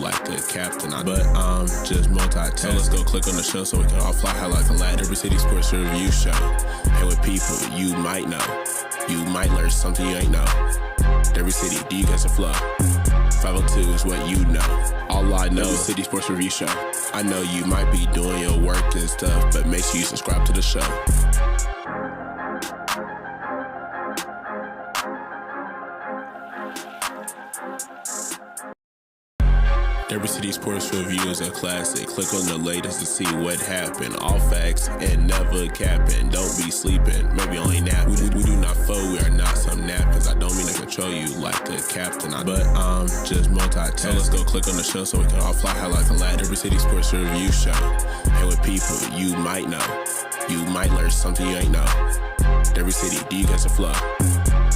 like a captain. But I'm just multitask. Let's go click on the show so we can all fly high like a lad. Derby City Sports Review Show. And with people you might know. You might learn something you ain't know. Derby City, do you guys a flow? 502 is what you know. All I know is City Sports Review Show. I know you might be doing your work and stuff, but make sure you subscribe to the show. Derby City Sports Review is a classic. Click on the latest to see what happened. All facts and never capping. Don't be sleeping, maybe only napping. We do not fold, we are not some napkins. I don't mean to control you like a captain. But I'm just multitask. So let's go click on the show so we can all fly high like a lad. Derby City Sports Review Show. And with people you might know. You might learn something you ain't know. Derby City, do you guys a flow?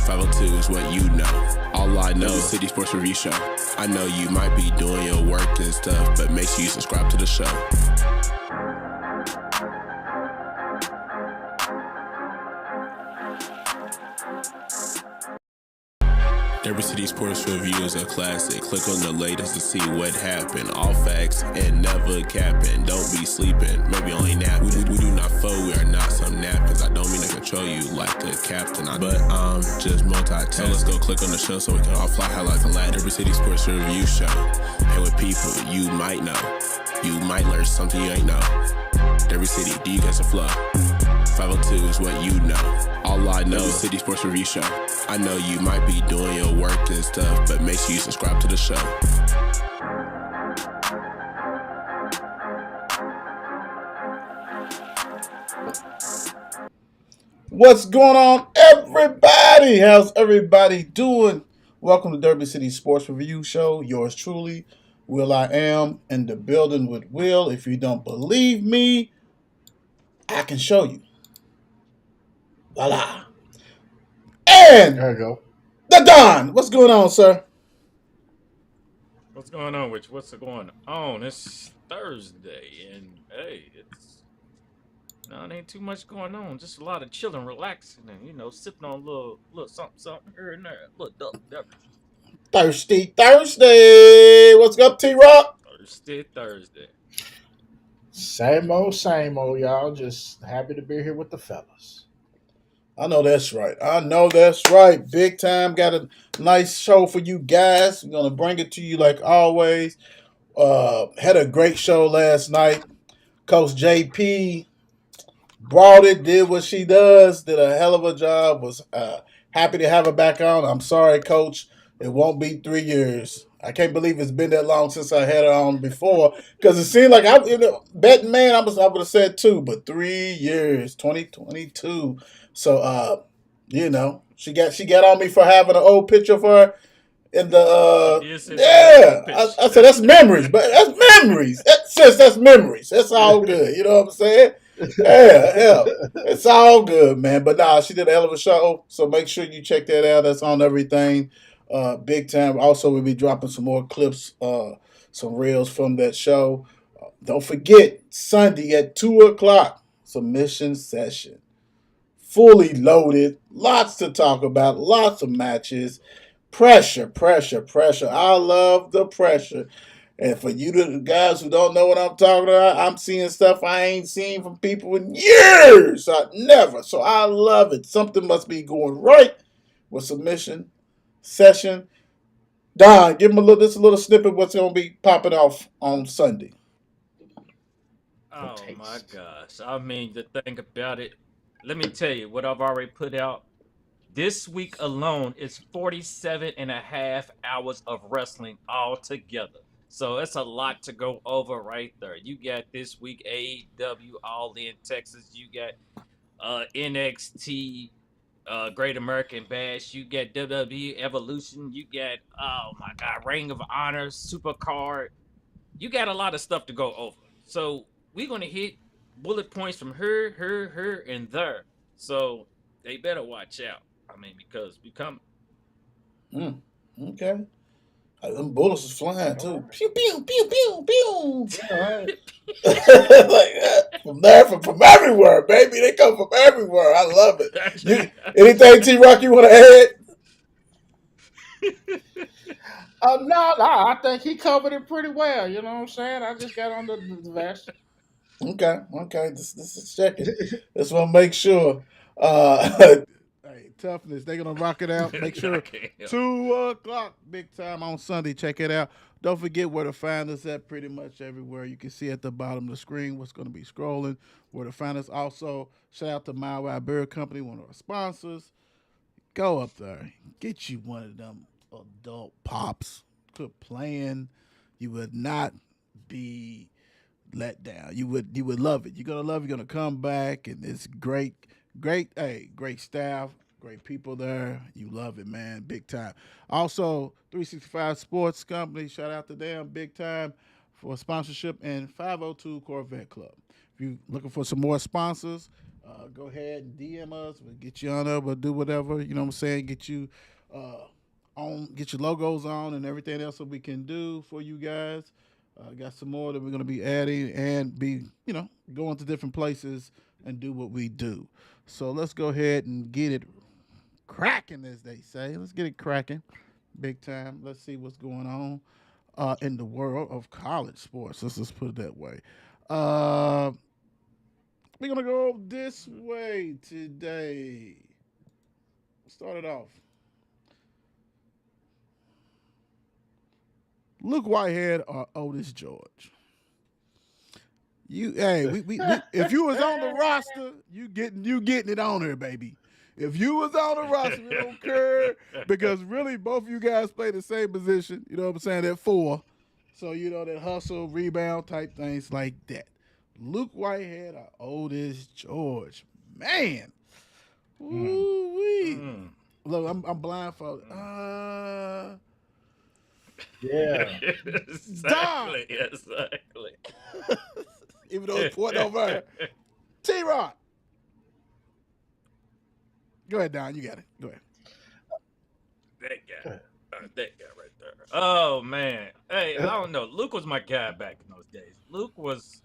502 is what you know. All I know is City Sports Review Show. I know you might be doing your work and stuff, but make sure you subscribe to the show. Derby City Sports Review is a classic. Click on the latest to see what happened. All facts and never capping. Don't be sleeping, maybe only napping. We do not fold, we are not some napkins. I don't mean to control you like a captain. But I'm just multitask. So let's go click on the show so we can all fly high like a lad. Derby City Sports Review Show. And with people you might know. You might learn something you ain't know. Derby City, do you guys a flow? 502 is what you know. All I know is City Sports Review Show. I know you might be doing your work and stuff, but make sure you subscribe to the show. What's going on, everybody? How's everybody doing? Welcome to Derby City Sports Review Show. Yours truly, Will I Am, in the building with Will. If you don't believe me, I can show you. Voila. And there you go. The Don. What's going on, sir? What's going on, Rich? What's going on? It's Thursday, and hey, it ain't too much going on. Just a lot of chilling, relaxing, and sipping on a little something here and there, a little beverage. Thirsty Thursday. What's up, T-Rock? Thursday. Same old, y'all. Just happy to be here with the fellas. I know that's right. Big time. Got a nice show for you guys. We're going to bring it to you like always. Had a great show last night. Coach JP brought it, did what she does, did a hell of a job. Was happy to have her back on. I'm sorry, Coach. It won't be 3 years. I can't believe it's been that long since I had her on before, because it seemed like betting man, I would have said 2, but 3 years, 2022. So, she got on me for having an old picture of her in the I said that's memories, but that's memories. That's memories. That's all good. You know what I'm saying? Yeah, it's all good, man. But nah, she did a hell of a show. So make sure you check that out. That's on everything. Big time. Also, we'll be dropping some more clips, some reels from that show. Don't forget, Sunday at 2:00, submission session. Fully loaded. Lots to talk about. Lots of matches. Pressure. I love the pressure. And for you the guys who don't know what I'm talking about, I'm seeing stuff I ain't seen from people in years. Never. So I love it. Something must be going right with submission session. Don, give them a little snippet of what's going to be popping off on Sunday. Oh my gosh. I mean, the thing about it, let me tell you what I've already put out. This week alone is 47 and a half hours of wrestling all together. So that's a lot to go over right there. You got this week AEW All In Texas. You got NXT Great American Bash. You got WWE Evolution. You got, oh my God, Ring of Honor, Supercard. You got a lot of stuff to go over. So we're going to hit bullet points from her, and there. So they better watch out. I mean, because we come. Okay. Them bullets is flying too. Pew pew pew pew pew. Right. From everywhere, baby. They come from everywhere. I love it. Anything T-Rock you want to add? No, I think he covered it pretty well. You know what I'm saying? I just got on the vest. Okay. This is checking. Just want to make sure. Hey, toughness. They're gonna rock it out. Make I sure can't help. 2 o'clock, big time on Sunday. Check it out. Don't forget where to find us at. Pretty much everywhere. You can see at the bottom of the screen what's going to be scrolling. Where to find us. Also, shout out to My Wild Beer Company, one of our sponsors. Go up there, get you one of them adult pops. Quit playing. You would not be let down. You would love it. You're gonna love it. You're gonna come back, and it's great, great. Hey, great staff, great people there. You love it, man, big time. Also, 365 Sports Company. Shout out to them, big time, for sponsorship, and 502 Corvette Club. If you're looking for some more sponsors, go ahead and DM us. We'll get you on there. We'll do whatever. You know what I'm saying? Get you uh, get your logos on, and everything else that we can do for you guys. Got some more that we're going to be adding and be, going to different places and do what we do. So let's go ahead and get it cracking, as they say. Let's get it cracking, big time. Let's see what's going on in the world of college sports. Let's just put it that way. Uh, we're going to go this way today. Start it off. Luke Whitehead or Otis George? We if you was on the roster, you getting it on here, baby. If you was on the roster, we don't care, because really both of you guys play the same position. You know what I'm saying? At 4, so that hustle, rebound type things like that. Luke Whitehead or Otis George? Man, ooh wee. Look, I'm blindfolded. Yeah. Exactly. Even though it's point over. T-Rock. Go ahead, Don. You got it. Go ahead. That guy right there. Oh man. Hey, I don't know. Luke was my guy back in those days. Luke was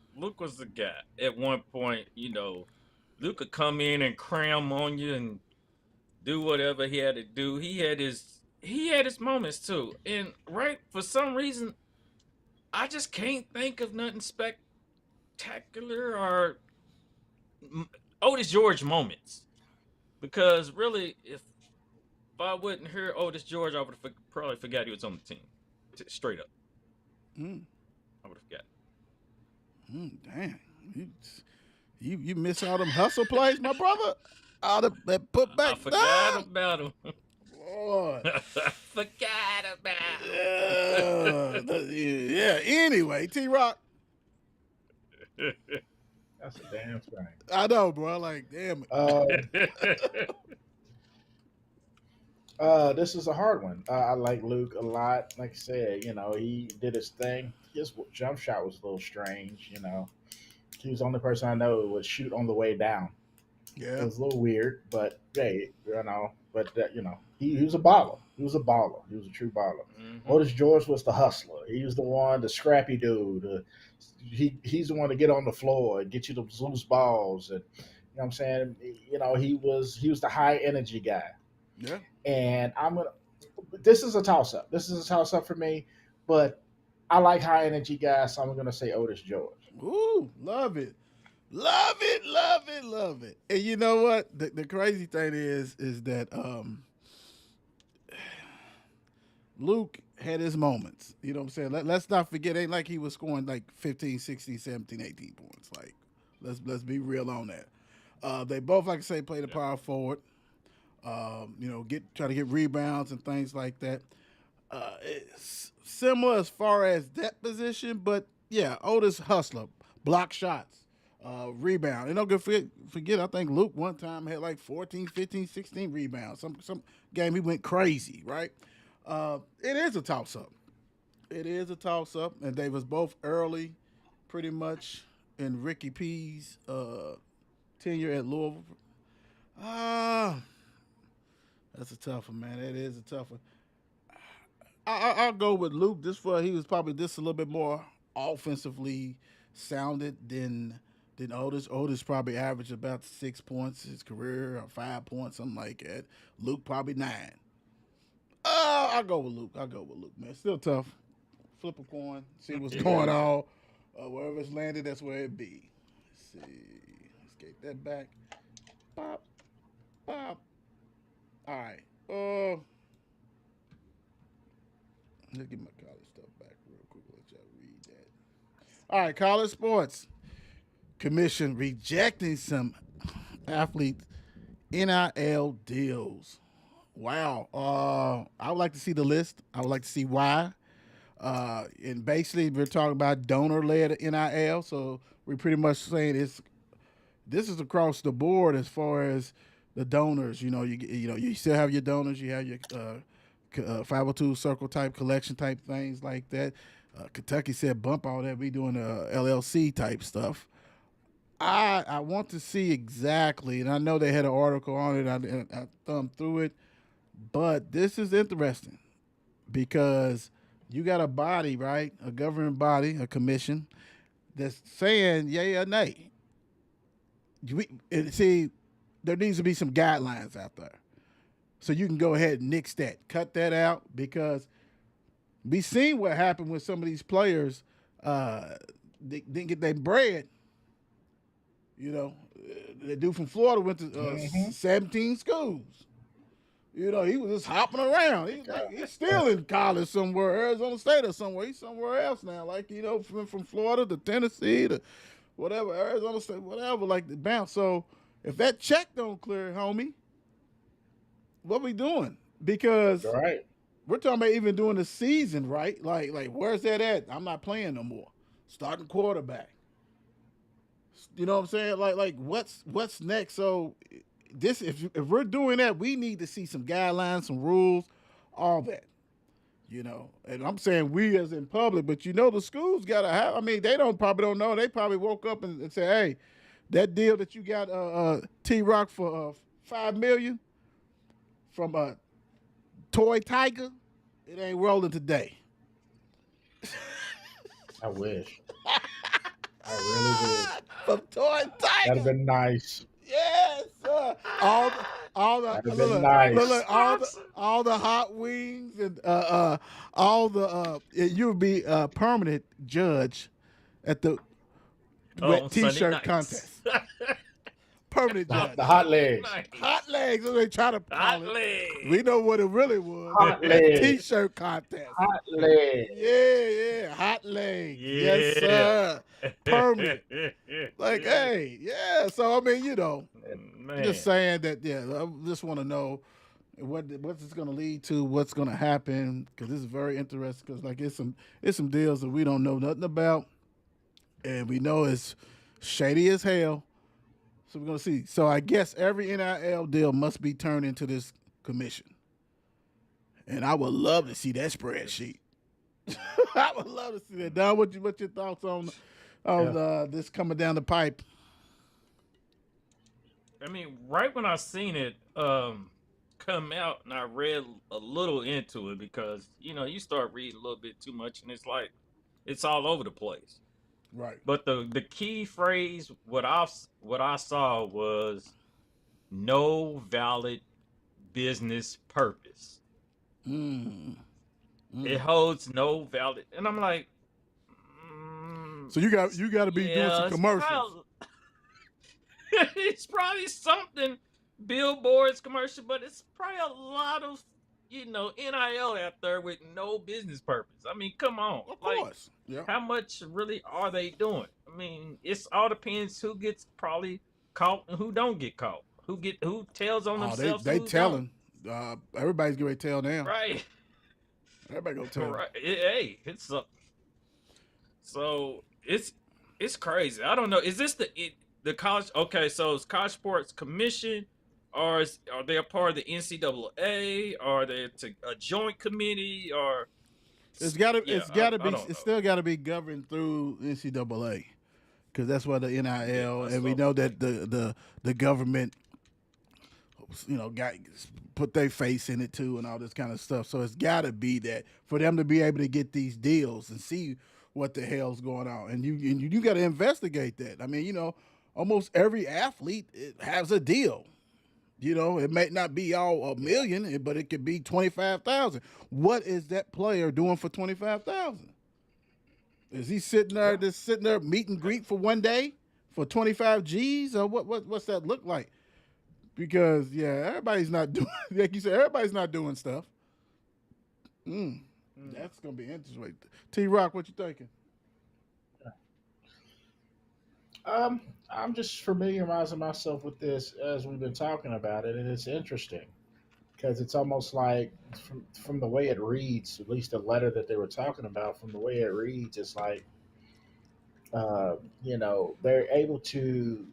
the guy. At one point, Luke could come in and cram on you and do whatever he had to do. He had his moments too. And for some reason, I just can't think of nothing spectacular or Otis George moments. Because really, if I wouldn't hear Otis George, I would have probably forgot he was on the team. Straight up. Mm. I would have forgot. Damn. You miss all them hustle plays, my brother? All that put back. I forgot about him. Lord. Forgot about him. Yeah. Anyway, T-Rock. That's a damn shame. I know, bro. Like, damn it. This is a hard one. I like Luke a lot. Like I said, he did his thing. His jump shot was a little strange. He was the only person I know who would shoot on the way down. Yeah. It was a little weird, but hey, but he was a baller. He was a baller. He was a true baller. Mm-hmm. Otis George was the hustler. He was the one, the scrappy dude. He's the one to get on the floor and get you those loose balls, and you know what I'm saying. He was the high energy guy. Yeah. And this is a toss up. This is a toss up for me, but I like high energy guys, so I'm gonna say Otis George. Ooh, love it. Love it, love it, love it. And you know what? The crazy thing is that Luke had his moments. You know what I'm saying? Let's not forget, ain't like he was scoring like 15, 16, 17, 18 points. Like, let's be real on that. They both, like I say, play the power forward. Try to get rebounds and things like that. It's similar as far as that position, but yeah, Otis hustler, block shots, rebound. And don't forget, I think Luke one time had like 14, 15, 16 rebounds. Some game he went crazy, right? It is a toss-up. It is a toss-up, and they was both early, pretty much, in Ricky P's tenure at Louisville. That's a tough one, man. That is a tough one. I'll go with Luke. He was probably just a little bit more offensively sounded than Otis. Otis probably averaged about 6 points his career, or 5 points, something like that. Luke probably 9. I'll go with Luke. Man. It's still tough. Flip a coin, see what's going on. Wherever it's landed, that's where it be. Let's see. Let's get that back. Pop. Pop. All right. Let's get my college stuff back real quick. Let y'all read that. All right, college sports commission rejecting some athletes NIL deals. Wow. I would like to see the list. I would like to see why. And basically, we're talking about donor-led NIL. So we're pretty much saying this is across the board as far as the donors. You still have your donors. You have your 502 circle type collection type things like that. Kentucky said bump all that. We doing LLC type stuff. I want to see exactly, and I know they had an article on it. I thumbed through it, but this is interesting because you got a body, right? A governing body, a commission that's saying yay or nay. See, there needs to be some guidelines out there. So you can go ahead and nix that, cut that out, because we seen what happened with some of these players. They didn't get their bread. The dude from Florida went to 17 schools. He was just hopping around. He's still in college somewhere, Arizona State or somewhere. He's somewhere else now. From Florida to Tennessee to whatever, Arizona State, whatever, the bounce. So if that check don't clear, homie, what we doing? Because we're talking about even doing the season, right? Like where's that at? I'm not playing no more. Starting quarterback. You know what I'm saying? Like what's next? So this, if we're doing that, we need to see some guidelines, some rules, all that. And I'm saying we as in public, but the schools gotta have. I mean, they probably don't know. They probably woke up and say, hey, that deal that you got T-Rock for $5 million from a Toy Tiger, it ain't rolling today. I wish. I really would. From Toy Tiger. That'd have been nice. Yes, all the hot wings and all the you'll be a permanent judge at the wet T-shirt contest. Permanent judge. The hot legs. Hot legs. They try to Hot call it. legs. We know what it really was. Hot legs. T-shirt contest. Hot legs. Yeah, hot legs. Yeah. Yes, sir. Permanent. Hey, yeah. So I mean, Man. just saying that. Yeah, I just want to know what's this going to lead to, what's going to happen, because this is very interesting. Because it's some deals that we don't know nothing about, and we know it's shady as hell. So we're going to see. So I guess every NIL deal must be turned into this commission. And I would love to see that spreadsheet. I would love to see that. Don, what's your thoughts on this coming down the pipe? I mean, right when I seen it come out, and I read a little into it, because you start reading a little bit too much, and it's like it's all over the place. Right. But the key phrase, what I saw was no valid business purpose. It holds no valid, and I'm like, so you got to be doing some commercials. It's probably something, billboards, commercial, but it's probably a lot of NIL out there with no business purpose. I mean, come on. Of course. Yeah. How much really are they doing? I mean, it's all depends who gets probably caught and who don't get caught. Who tells on themselves. They telling. Everybody's going to tell now. Right. Everybody going to tell. Right. Hey, it's up. So it's crazy. I don't know. Is this the college? Okay, so it's College Sports Commission, or are they a part of the NCAA? Or are they a joint committee? Or it's got to be. It's still got to be governed through NCAA, because that's why the NIL, and we know that the government, got put their face in it too, and all this kind of stuff. So it's got to be that for them to be able to get these deals and see what the hell's going on, and you got to investigate that. I mean, almost every athlete has a deal. You know, it may not be all a million, but it could be 25,000. What is that player doing for 25,000? Is he sitting there, Yeah. just sitting there meet and greet for one day for 25 G's, or what's that look like? Because yeah, everybody's not doing like you said, everybody's not doing stuff. That's gonna be interesting. T Rock, what you thinking? I'm just familiarizing myself with this as we've been talking about it, and it's interesting because it's almost like from the way it reads, at least the letter that they were talking about, from the way it reads, it's like they're able to.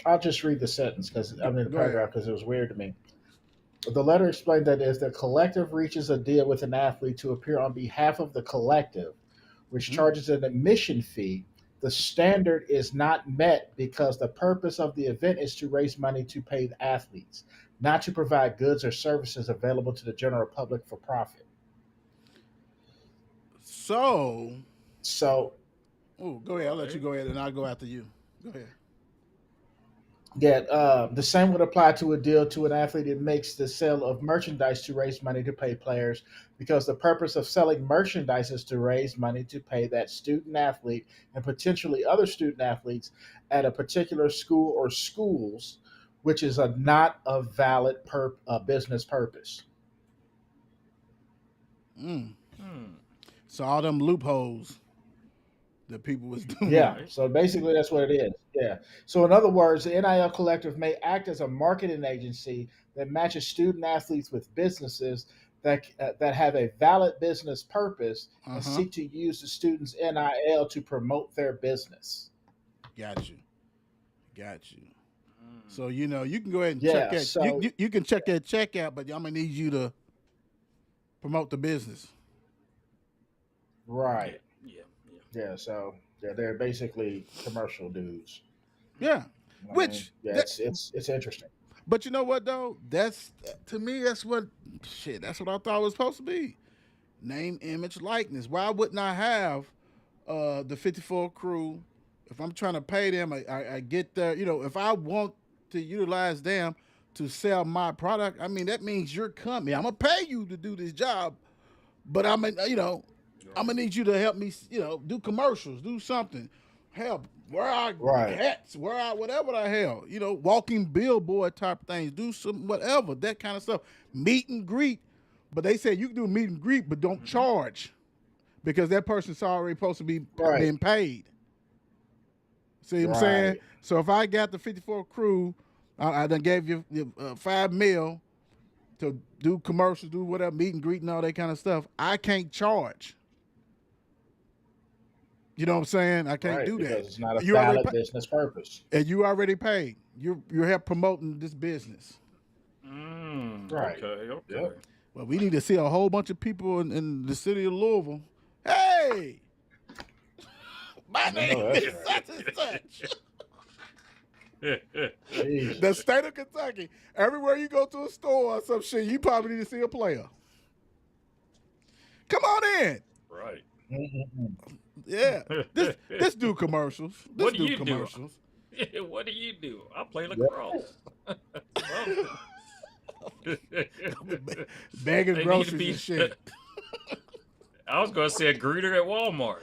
I'll just read the sentence because I mean the Go ahead. paragraph because it was weird to me. The letter explained that if the collective reaches a deal with an athlete to appear on behalf of the collective, which charges an admission fee, the standard is not met because the purpose of the event is to raise money to pay the athletes, not to provide goods or services available to the general public for profit. So, So, go ahead. I'll let you go ahead, and I'll go after you. Go ahead. yeah, the same would apply to a deal to an athlete. It makes the sale of merchandise to raise money to pay players because the purpose of selling merchandise is to raise money to pay that student athlete and potentially other student athletes at a particular school or schools, which is not a valid business purpose. So all them loopholes that people was doing. Yeah, so basically that's what it is. Yeah. So in other words, the NIL Collective may act as a marketing agency that matches student athletes with businesses that have a valid business purpose and seek to use the students' NIL to promote their business. Got you. So you can go ahead and Yeah, check that. so- You can check that check out, but I'm gonna need you to promote the business. Right. Yeah. Yeah. So they're basically commercial dudes. Yeah. I mean, Which yeah, it's interesting. But you know what though? That's to me. That's what I thought it was supposed to be. Name, image, likeness. Why wouldn't I have the 54 crew? If I'm trying to pay them, I get there. If I want to utilize them to sell my product, I mean that means you're coming. I'm gonna pay you to do this job, but I'm gonna need you to help me. Do commercials, do something. Help where I Right. hats, where I whatever the hell, walking billboard type of things, do some whatever, that kind of stuff. Meet and greet. But they say you can do meet and greet, but don't charge because that person's already supposed to be Right. being paid. See what I'm saying? So if I got the 54 crew, I done gave you $5 million to do commercials, do whatever, meet and greet and all that kind of stuff. I can't charge. You know what I'm saying? I can't Right, do that. because it's not a You already valid business purpose. And you already paid. You're help promoting this business. Right. Okay. Yep. Well, we need to see a whole bunch of people in the city of Louisville. Hey, my name that's is right. such and such. Jeez. The state of Kentucky. Everywhere you go to a store or some shit, you probably need to see a player. Come on in. Right. Yeah. This do commercials. This What do you do? commercials. What do you do? I play lacrosse. Bagging They need to groceries be- and shit. I was gonna say a greeter at Walmart.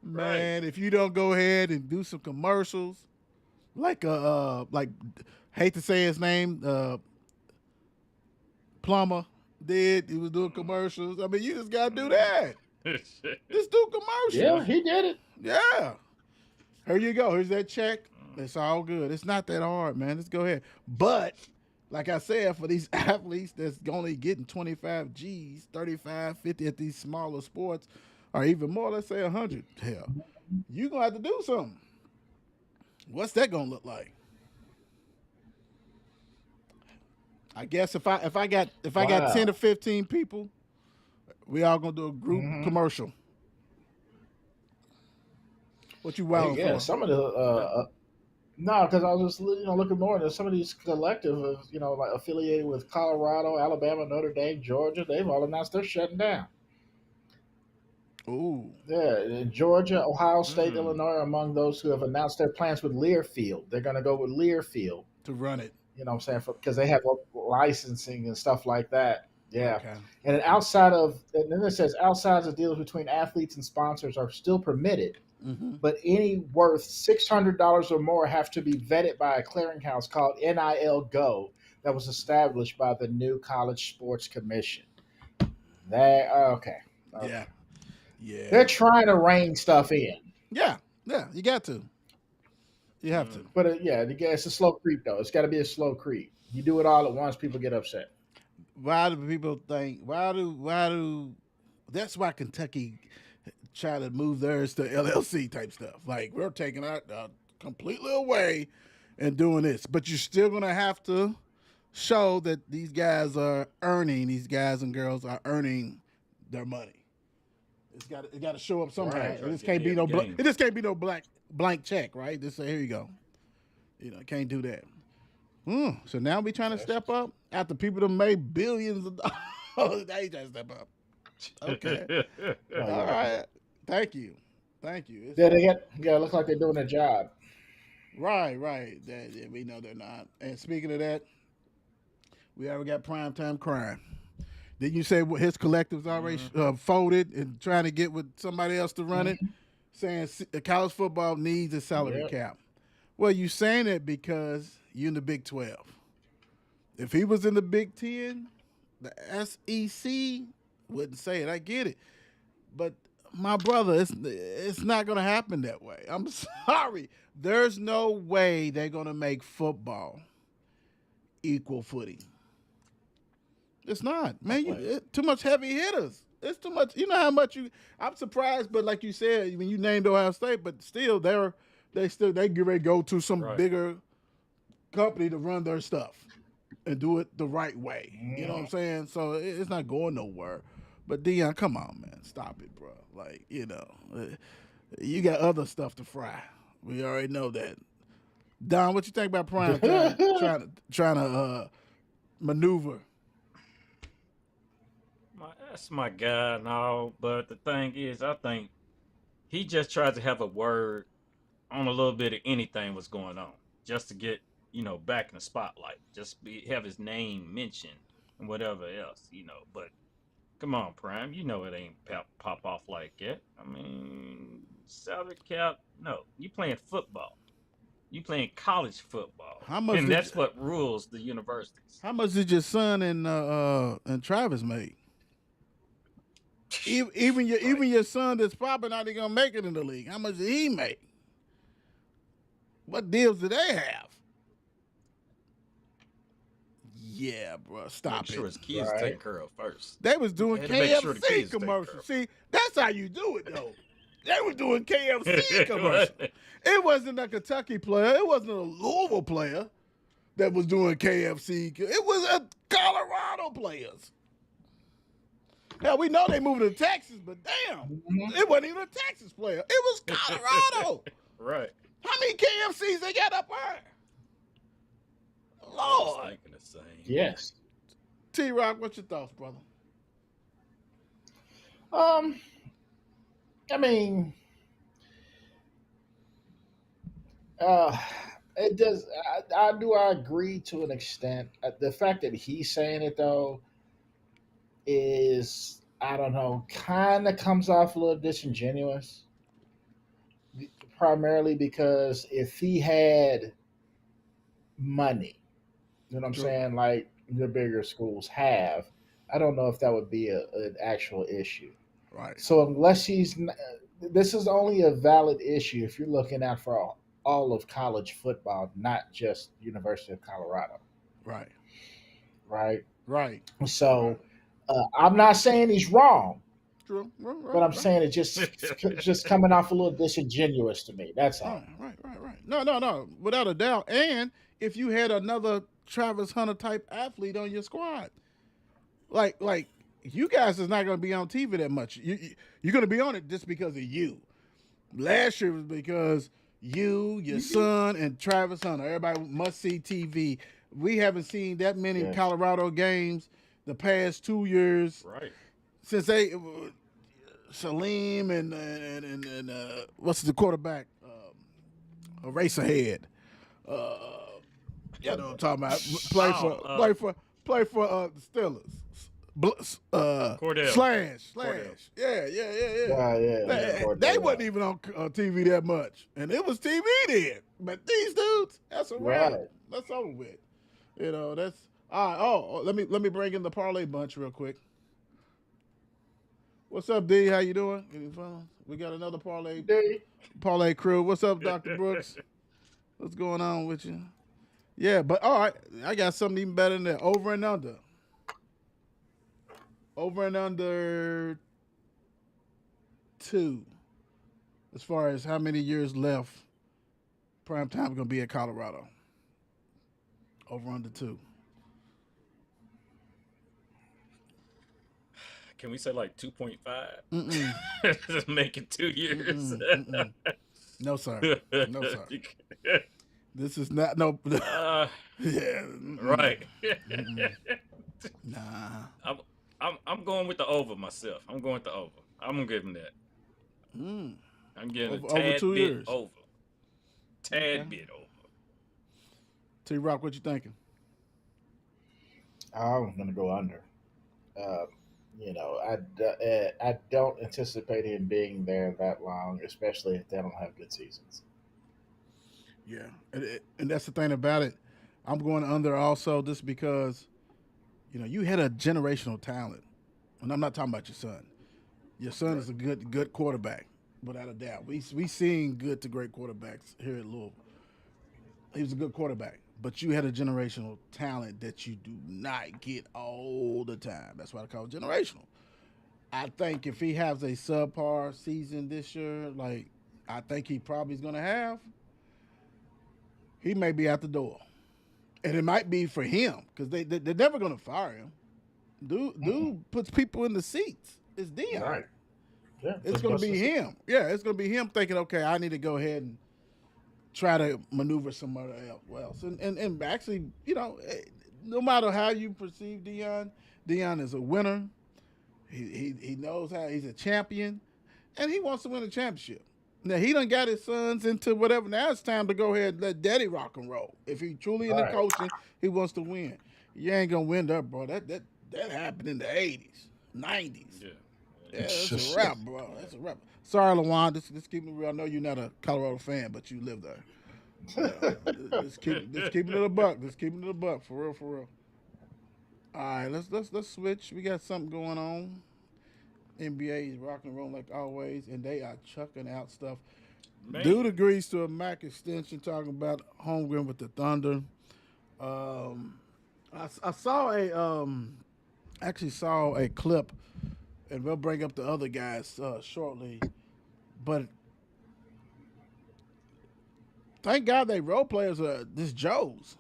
Man, if you don't go ahead and do some commercials, like hate to say his name, Plumber did. He was doing commercials. I mean, you just gotta do that. Just do commercials. Yeah, he did it. Yeah. Here you go. Here's that check. It's all good. It's not that hard, man. Let's go ahead. But like I said, for these athletes that's only getting 25 G's, 35, 50 at these smaller sports, or even more, let's say 100, hell, you're going to have to do something. What's that going to look like? I guess if I got Wow. 10 or 15 people, we all going to do a group commercial. What you wilding Yeah, for? some of the no, because I was just looking more into some of these collectives, like affiliated with Colorado, Alabama, Notre Dame, Georgia. They've all announced they're shutting down. Ooh. Yeah, Georgia, Ohio State, Mm. Illinois are among those who have announced their plans with Learfield. They're going to go with Learfield. To run it. You know what I'm saying? Because they have licensing and stuff like that. Yeah. Okay. And then then it says outside of deals between athletes and sponsors are still permitted, Mm-hmm. but any worth $600 or more have to be vetted by a clearinghouse called NIL Go that was established by the new College Sports Commission. Okay. Yeah. Yeah. They're trying to rein stuff in. Yeah. You got to. You have to. But it's a slow creep though. It's got to be a slow creep. You do it all at once, people get upset. Why do people think? Why do? That's why Kentucky try to move theirs to LLC type stuff. Like we're taking that completely away and doing this, but you're still gonna have to show that these guys and girls are earning their money. It got to show up somehow. Right. It just can't be it just can't be no blank check, right? Just say here you go. Can't do that. So now we trying to step up after people that made billions of dollars. Now you trying to step up. Okay. All right. Thank you. They look like they're doing their job. Right. We know they're not. And speaking of that, we already got primetime crime. Didn't you say his collective's already folded and trying to get with somebody else to run it, saying college football needs a salary cap? Well, you saying it because you're in the Big 12. If he was in the Big 10, the SEC wouldn't say it. I get it. But my brother, it's not going to happen that way. I'm sorry. There's no way they're going to make football equal footing. It's not, man. Too much heavy hitters. It's too much. You know how much I'm surprised, but like you said, when you named Ohio State, but still, they get ready to go to some bigger company to run their stuff and do it the right way. You know what I'm saying? So it's not going nowhere. But Deion, come on, man, stop it, bro. Like you got other stuff to fry. We already know that. Don, what you think about prime time trying to maneuver? That's my guy and all, but the thing is, I think he just tried to have a word on a little bit of anything was going on, just to get back in the spotlight, just have his name mentioned and whatever else, But come on, Prime, it ain't pop off like that. I mean, salary cap, no, you playing football. You playing college football, and that's what rules the universities. How much did your son and Travis make? Even your son that's probably not even gonna make it in the league. How much did he make? What deals do they have? Yeah, bro, stop it. Make sure his kids take care of first. They was doing KFC commercials. See, that's how you do it, though. They were doing KFC commercials. It wasn't a Kentucky player. It wasn't a Louisville player that was doing KFC. It was a Colorado players. Hell, we know they moved to Texas, but damn, it wasn't even a Texas player. It was Colorado. Right. How many KFCs they got up there? Lord. I was thinking the same. Yes. T-Rock, what's your thoughts, brother? I mean, it does. I agree to an extent. The fact that he's saying it though is, I don't know, kind of comes off a little disingenuous. Primarily because if he had money, you know what I'm saying, like the bigger schools have, I don't know if that would be an actual issue. Right. So unless this is only a valid issue if you're looking out for all of college football, not just University of Colorado. Right. Right. Right. So I'm not saying he's wrong. True. Right, but I'm saying it just coming off a little disingenuous to me. That's all. Right. No. Without a doubt. And if you had another Travis Hunter type athlete on your squad, like you guys is not going to be on TV that much. You're going to be on it just because of you. Last year was because you, your son, and Travis Hunter. Everybody must see TV. We haven't seen that many Colorado games the past 2 years. Right. Since they Salim and what's the quarterback? Eraserhead. You know what I'm talking about? Play for the Steelers. Cordell. Slash. Cordell. Yeah. They Cordell. wasn't even on TV that much, and it was TV then. But these dudes, that's a wrap. Right. That's over with. You know, that's all right. Oh, let me bring in the parlay bunch real quick. What's up, D? How you doing? Any fun? We got another parlay crew. What's up, Dr. Brooks? What's going on with you? Yeah, but all right, I got something even better than that. Over and under. Over and under 2. As far as how many years left, prime time going to be at Colorado. Over under 2. Can we say like 2.5? Just make it 2 years. No, sir. No, sir. This is not no. Yeah. Right. Nah. I'm going with the over myself. I'm going with the over. I'm gonna give him that. I'm giving Over a tad 2 bit years. over. Tad bit over. T-Rock, what you thinking? I'm gonna go under. I don't anticipate him being there that long, especially if they don't have good seasons. Yeah, and that's the thing about it. I'm going under also just because, you had a generational talent, and I'm not talking about your son. Your son is a good quarterback, without a doubt. We seen good to great quarterbacks here at Louisville. He was a good quarterback, but you had a generational talent that you do not get all the time. That's why I call it generational. I think if he has a subpar season this year, like I think he probably is going to have, he may be out the door. And it might be for him because they're never going to fire him. Dude puts people in the seats. It's Dion. Right. Yeah, It's going to be him. Yeah, it's going to be him thinking, okay, I need to go ahead and try to maneuver somewhere else. And actually, no matter how you perceive Dion is a winner. He knows how he's a champion, and he wants to win a championship. Now, he done got his sons into whatever. Now it's time to go ahead and let daddy rock and roll. If he truly into coaching, he wants to win. You ain't going to win that, bro. That happened in the 80s, 90s. Yeah, that's a wrap, bro. That's a wrap. Sorry, LaJuan. Just keep it real. I know you're not a Colorado fan, but you live there. Just keeping it a buck. Just keeping it a buck. For real. All right, let's switch. We got something going on. NBA is rocking and rolling like always, and they are chucking out stuff. Man. Dude agrees to a MAC extension, talking about Holmgren with the Thunder. I saw a clip, and we'll bring up the other guys shortly. But thank God they role players are this Joes.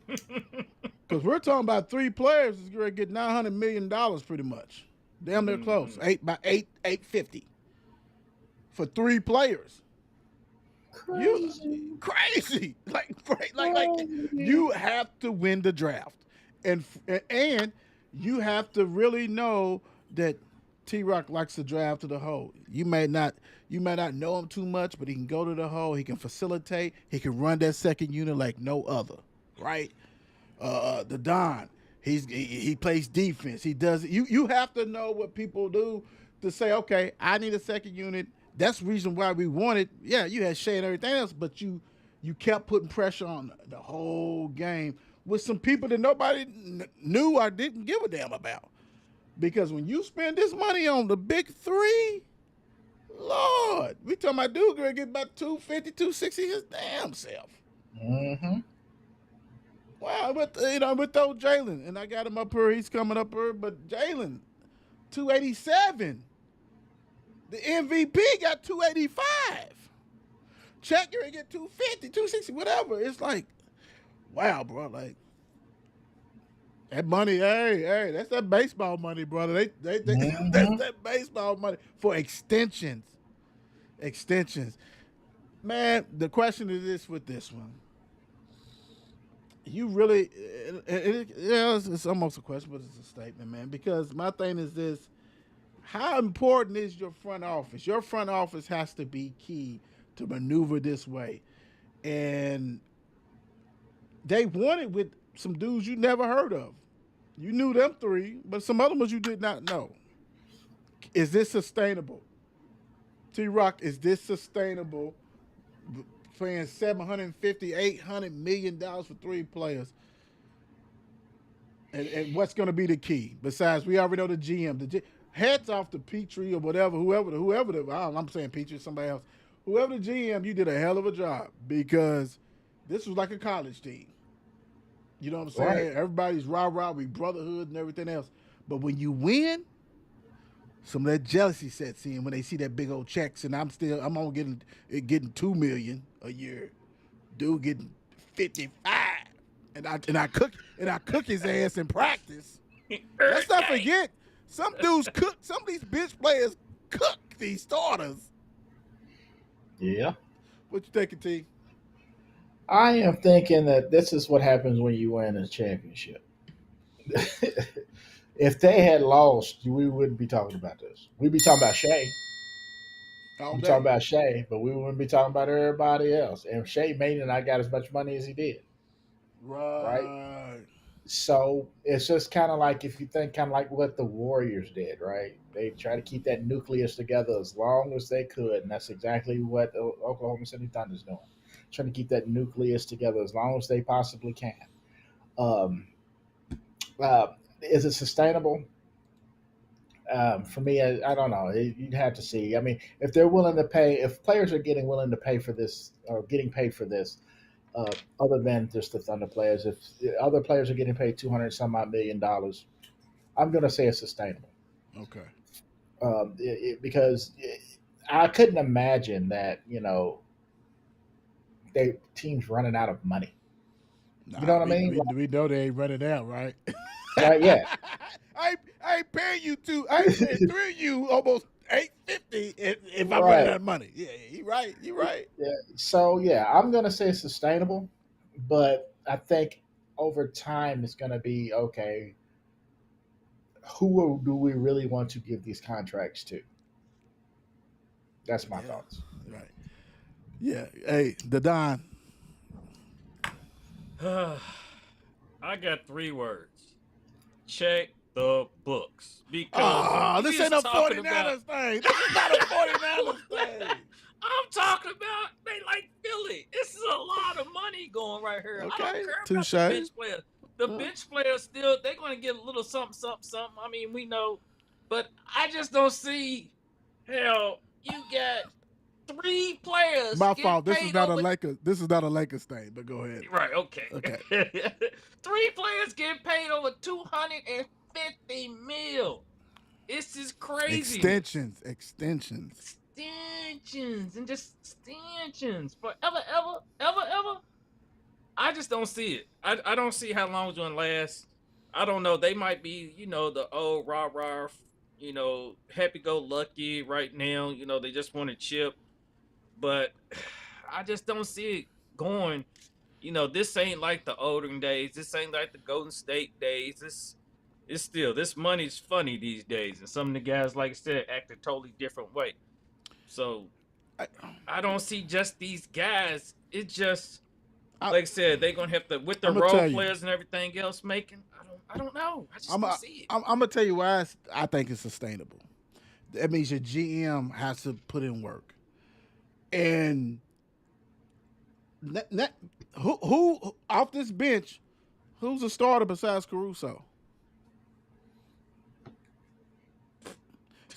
Because we're talking about 3 players is going to get $900 million pretty much. Damn near close. 850 for 3 players. Crazy. Like you have to win the draft. And you have to really know that T-Rock likes to drive to the hole. You may not know him too much, but he can go to the hole. He can facilitate. He can run that second unit like no other, right? The Don, he plays defense. He does. You have to know what people do to say, okay, I need a second unit. That's the reason why we wanted. Yeah, you had Shea and everything else, but you kept putting pressure on the whole game with some people that nobody knew or didn't give a damn about. Because when you spend this money on the big 3, Lord, we talking about dude gonna get about 250, 260 his damn self. Mm-hmm. Wow, with those Jalen, and I got him up here. He's coming up here, but Jalen, 287. The MVP got 285. Check, you're gonna get 250, 260, whatever. It's like, wow, bro. Like that money, hey, that's that baseball money, brother. That's that baseball money for extensions. Man, the question is this with this one. You really, it's almost a question, but it's a statement, man. Because my thing is this: How important is your front office? Your front office has to be key to maneuver this way. And they won it with some dudes you never heard of. You knew them three, but some other ones you did not know. Is this sustainable? T Rock, is this sustainable? Paying 750, $800 million for three players. And what's going to be the key? Besides, we already know the GM. Heads off to Petrie or whatever, I'm saying Petrie, somebody else. Whoever the GM, you did a hell of a job because this was like a college team. You know what I'm saying? Right. Everybody's rah-rah, we brotherhood and everything else. But when you win, some of that jealousy sets in when they see that big old checks, and I'm only getting $2 million a year. Dude getting 55. And I cook his ass in practice. Let's not forget, some dudes cook. Some of these bitch players cook these starters. Yeah. What you thinking, T? I am thinking that this is what happens when you win a championship. If they had lost, we wouldn't be talking about this. We'd be talking about Shea. We'd be talking about Shea, but we wouldn't be talking about everybody else. And Shea may not got as much money as he did. Right. So it's just kind of like, if you think kind of like what the Warriors did, right? They try to keep that nucleus together as long as they could, and that's exactly what the Oklahoma City Thunder is doing. Trying to keep that nucleus together as long as they possibly can. Is it sustainable? For me, I don't know. You'd have to see. I mean, if they're willing to pay, if players are getting willing to pay for this or getting paid for this, other than just the Thunder players, if other players are getting paid $200 some odd million, I'm going to say it's sustainable. Okay. Because I couldn't imagine that teams running out of money. Nah, you know what I mean? We know they ain't running out, right? Right, yeah. I ain't paying you I ain't paying three of you almost $850 if I'm running out of money. Yeah, you right. Yeah. So I'm gonna say sustainable, but I think over time it's gonna be okay. Who do we really want to give these contracts to? That's my thoughts. Right. Yeah. Hey, the Don. I got 3 words. Check the books. Because this ain't a 49ers thing. This is not a 49ers thing. I'm talking about they like Philly. This is a lot of money going right here. Okay. I don't care about Touche. the bench players. The bench players still, they're going to get a little something. I mean, we know. But I just don't see, hell, you got 3 players. My fault. This is not a Lakers thing, but go ahead. Right, okay. 3 players getting paid over $250 million. This is crazy. Extensions. And just extensions. Forever, ever. I just don't see it. I don't see how long it's going to last. I don't know. They might be, the old rah-rah, happy-go-lucky right now. They just want to chip. But I just don't see it going. This ain't like the olden days. This ain't like the Golden State days. This money's funny these days. And some of the guys, like I said, act a totally different way. So I don't see just these guys. It just, like I said, they're going to have to, with the role players and everything else making, I don't know. I just don't see it. I'm going to tell you why I think it's sustainable. That means your GM has to put in work. And who off this bench, who's a starter besides Caruso?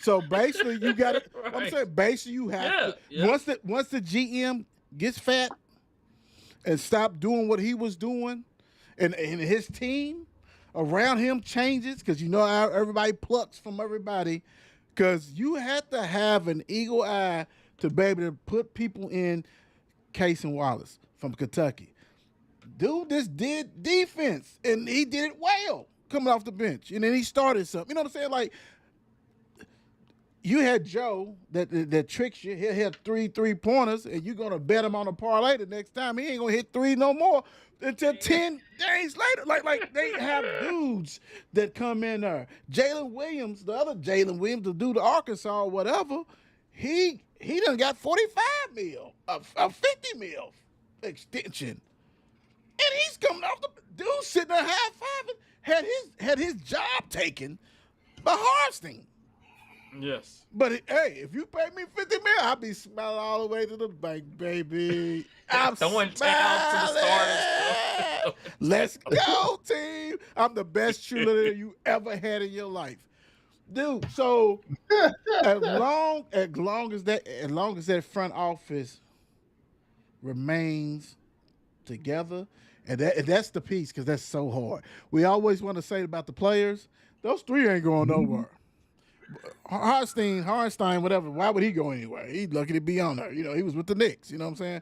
So basically, you got to. Right. I'm saying basically you have to. Yeah. Once the GM gets fat and stop doing what he was doing, and his team around him changes, because how everybody plucks from everybody, because you have to have an eagle eye to be able to put people in. Case and Wallace from Kentucky. Dude just did defense, and he did it well coming off the bench. And then he started something. You know what I'm saying? Like, you had Joe that tricks you. He'll hit 3 3-pointers, and you're gonna bet him on a parlay the next time. He ain't gonna hit 3 no more until 10 days later. Like they have dudes that come in there. Jalen Williams, the other Jalen Williams, the dude to Arkansas or whatever, he done got 45 mil, a 50 mil extension, and he's coming off the dude sitting there high fiving, had his job taken by Harstein. Yes. But hey, if you pay me 50 mil, I'll be smiling all the way to the bank, baby. I'm throwing towels to the starters. Let's go, team. I'm the best cheerleader you ever had in your life. Dude, so as long as that front office remains together, and that's the piece, because that's so hard. We always want to say about the players, those three ain't going nowhere. Harstein, whatever, why would he go anywhere? He's lucky to be on there. You know, he was with the Knicks. You know what I'm saying?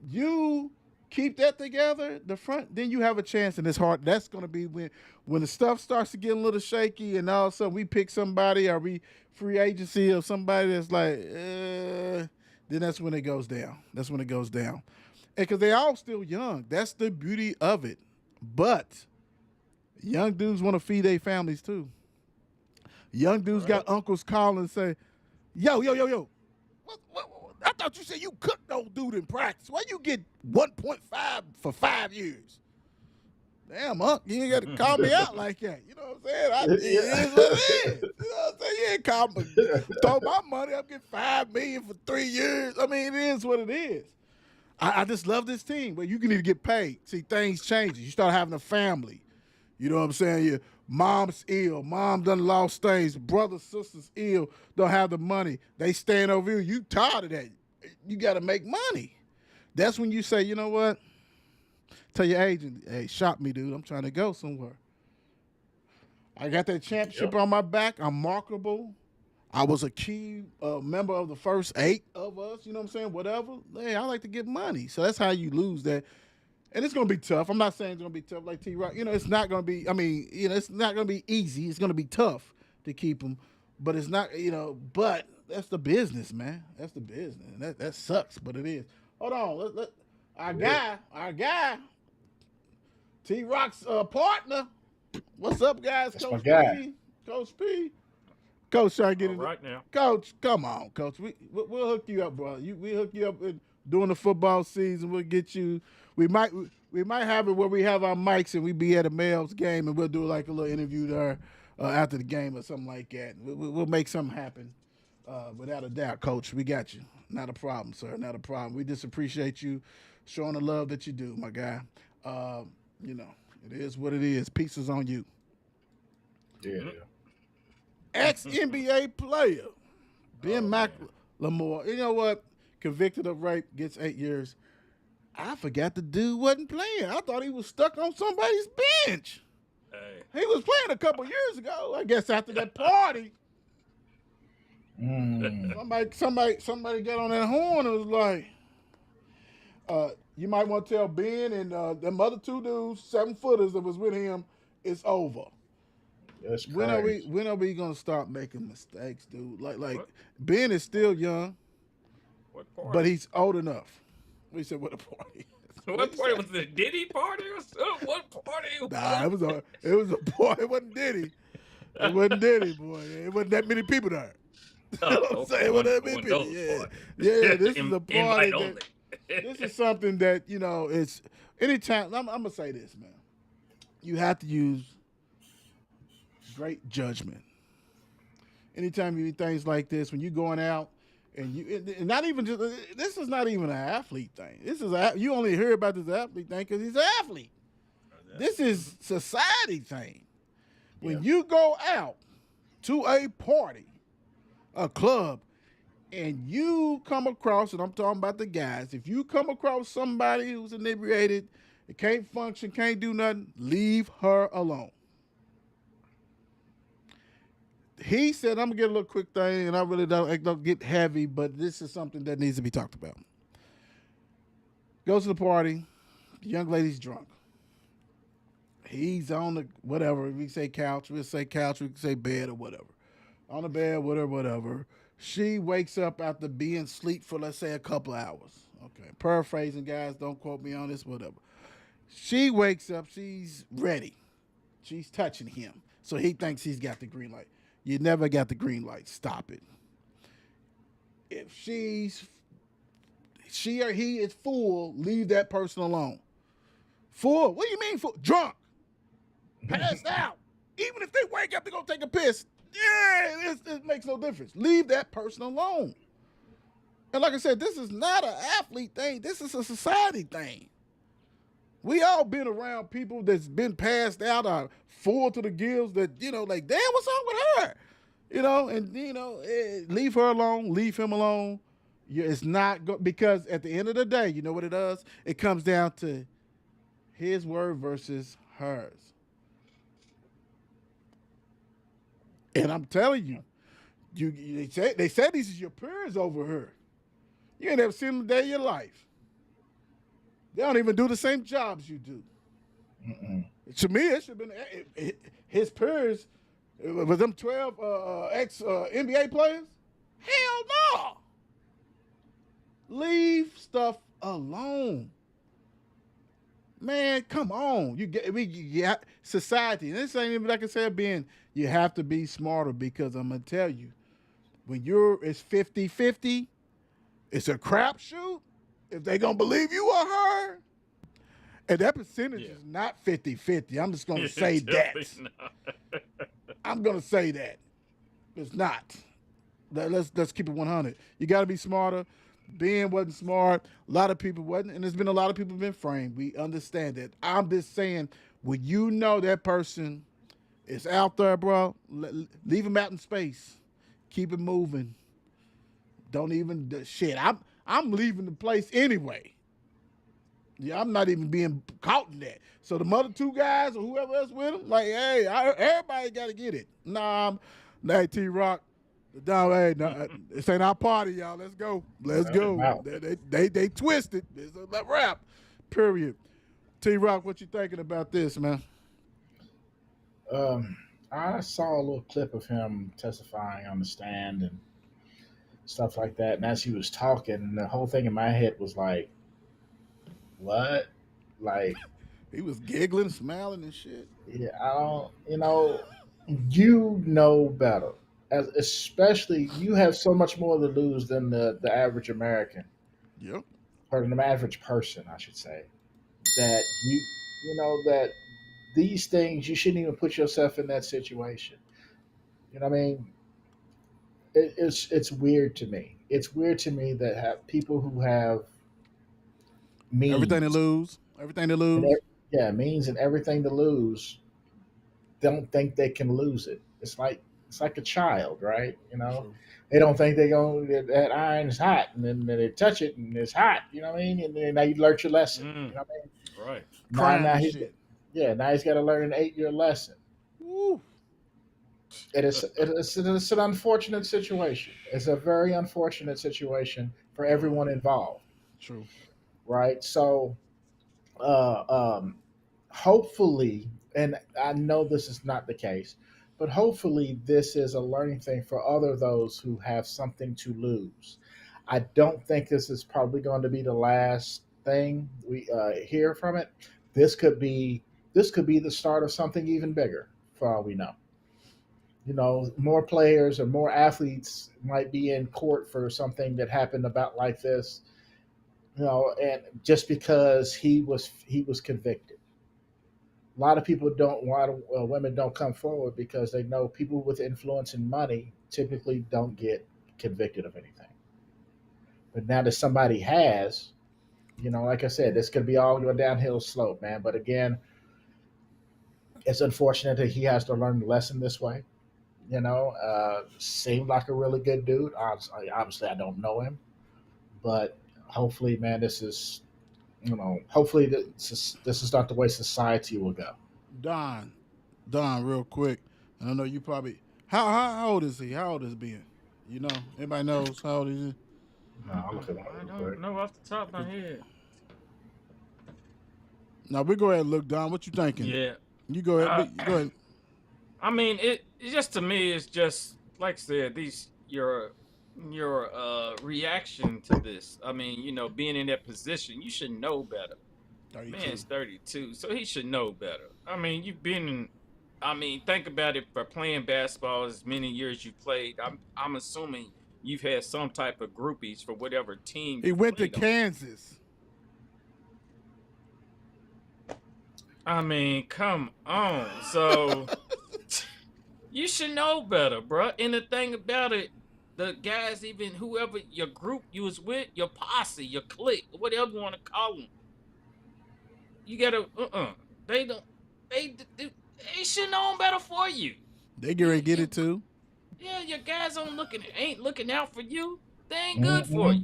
You keep that together, the front, then you have a chance, and it's hard. That's going to be when the stuff starts to get a little shaky, and all of a sudden we pick somebody, or we free agency of somebody that's like, then that's when it goes down. That's when it goes down. And because they're all still young. That's the beauty of it. But young dudes want to feed their families too. Young dudes got uncles calling and say, yo. What, I thought you said you cooked no dude in practice. Why you get 1.5 for 5 years? Damn, Unc, you ain't got to call me out like that. You know what I'm saying? It is what it is. You know what I'm saying? You ain't call me. Throw my money, I'm getting $5 million for 3 years. I mean, it is what it is. I just love this team, but you can need to get paid. See, things change. You start having a family. You know what I'm saying? Your mom's ill. Mom done lost things. Brothers, sisters ill. Don't have the money. They stand over you. You tired of that. You got to make money. That's when you say, you know what? Tell your agent, hey, shop me, dude. I'm trying to go somewhere. I got that championship on my back. I'm marketable. I was a key member of the first 8 of us. You know what I'm saying? Whatever. Hey, I like to get money. So that's how you lose that. And it's going to be tough. I'm not saying it's going to be tough like T-Rock. You know, it's not going to be, it's not going to be easy. It's going to be tough to keep them. But it's not, but that's the business, man. That's the business. That sucks, but it is. Hold on. Our guy, T-Rock's partner. What's up, guys? That's Coach my guy. P. Coach P. Coach, trying to get in right now. Coach, come on, Coach. We'll hook you up, bro. We hook you up during the football season. We'll get you. We might have it where we have our mics and we be at a Mavs game and we'll do like a little interview there after the game or something like that. We'll make something happen without a doubt, Coach. We got you. Not a problem, sir. Not a problem. We just appreciate you showing the love that you do, my guy. It is what it is. Pieces on you. Yeah. Ex-NBA player, Ben McLemore. You know what? Convicted of rape, gets 8 years. I forgot the dude wasn't playing. I thought he was stuck on somebody's bench. Hey. He was playing a couple years ago. I guess after that party, somebody got on that horn and was like, you might want to tell Ben and them other 2 dudes, 7-footers that was with him, it's over. That's When are we gonna start making mistakes, dude? Like Ben is still young, What party? but he's old enough. We said what a party. What party was it? Diddy party or something? What party? Nah, it was a boy. It wasn't Diddy. It wasn't Diddy, boy. It wasn't that many people there. You know what I'm saying? It wasn't that many people. Yeah. This is a party. This is something that it's anytime. I'm gonna say this, man. You have to use great judgment. Anytime you do things like this, when you're going out and not even just, this is not even an athlete thing. You only hear about this athlete thing because he's an athlete. This is society thing. When you go out to a party, a club, and you come across, and I'm talking about the guys, if you come across somebody who's inebriated, it can't function, can't do nothing, leave her alone. He said, I'm going to get a little quick thing, and I really don't get heavy, but this is something that needs to be talked about. Goes to the party. The young lady's drunk. He's on the whatever. We say couch. We'll say couch. We can say bed or whatever. on the bed with her, whatever. She wakes up after being asleep for, let's say, a couple hours. Okay, paraphrasing, guys. Don't quote me on this, whatever. She wakes up. She's ready. She's touching him. So he thinks he's got the green light. You never got the green light. Stop it. If she or he is full, leave that person alone. Full? What do you mean full? Drunk. Passed out. Even if they wake up, they're going to take a piss. Yeah, it makes no difference. Leave that person alone. And like I said, this is not an athlete thing. This is a society thing. We all been around people that's been passed out or full to the gills that, like, damn, what's wrong with her? Leave her alone, leave him alone. It's not because at the end of the day, you know what it does? It comes down to his word versus hers. And I'm telling you, they said these is your peers over her. You ain't never seen them a day in your life. They don't even do the same jobs you do. To me, it should have been his peers. Was them 12 ex-NBA players? Hell no. Leave stuff alone. Man, come on. You get society. And this ain't even like I said, you have to be smarter because I'm going to tell you, when it's 50-50, it's a crapshoot. If they going to believe you or her, and that percentage is not 50-50. I'm just going to say that. I'm going to say that. It's not. Let's keep it 100. You got to be smarter. Ben wasn't smart. A lot of people wasn't. And there's been a lot of people been framed. We understand that. I'm just saying, when you know that person is out there, bro, leave him out in space. Keep it moving. Don't even, shit. I'm leaving the place anyway. Yeah, I'm not even being caught in that. So the other two guys or whoever else with them, like, hey, everybody got to get it. Nah, T-Rock. Hey, this ain't our party, y'all. Let's go. Let's go. They twisted. It's a wrap. Period. T-Rock, what you thinking about this, man? I saw a little clip of him testifying on the stand and stuff like that. And as he was talking, the whole thing in my head was like, what? Like, he was giggling, smiling, and shit. Yeah, I don't. You know better. Especially, you have so much more to lose than the average American. Yep. Or the average person, I should say. That you know that these things, you shouldn't even put yourself in that situation. You know what I mean? It's weird to me. It's weird to me that have people who have means, everything to lose. Means and everything to lose, don't think they can lose it. It's like a child, right? True. They don't think that iron is hot, and then they touch it and it's hot. You know what I mean? And then now you learned your lesson. You know what I mean? Right. Now he's got to learn an 8-year lesson. Woo. It's an unfortunate situation. It's a very unfortunate situation for everyone involved. True. Right. So, hopefully, and I know this is not the case, but hopefully this is a learning thing for those who have something to lose. I don't think this is probably going to be the last thing we hear from it. This could be the start of something even bigger, for all we know. More players or more athletes might be in court for something that happened about like this. And just because he was convicted. A lot of people women don't come forward because they know people with influence and money typically don't get convicted of anything. But now that somebody has, like I said, this could be all a downhill slope, man. But again, it's unfortunate that he has to learn the lesson this way. Seemed like a really good dude. Obviously, I don't know him, but hopefully, man, this is, hopefully this is not the way society will go. Don, real quick. And I know you probably, how old is he? How old is Ben? Anybody knows how old is he? No, I'll look at that I don't know off the top of my head. Now we go ahead and look, Don. What you thinking? Yeah. You go ahead. Go ahead. I mean, it just to me, it's just like I said, your reaction to this. I mean, being in that position, you should know better. 32. Man's 32, so he should know better. I mean, you've been in, I mean, think about it, for playing basketball as many years you played. I'm assuming you've had some type of groupies for whatever team He you went to played on. Kansas. I mean, come on. So you should know better, bro. And the thing about it, the guys, even whoever your group you was with, your posse, your clique, whatever you want to call them, you gotta they don't they should know better for you. They get ready to get it too. Yeah, your guys ain't looking out for you. They ain't good for you.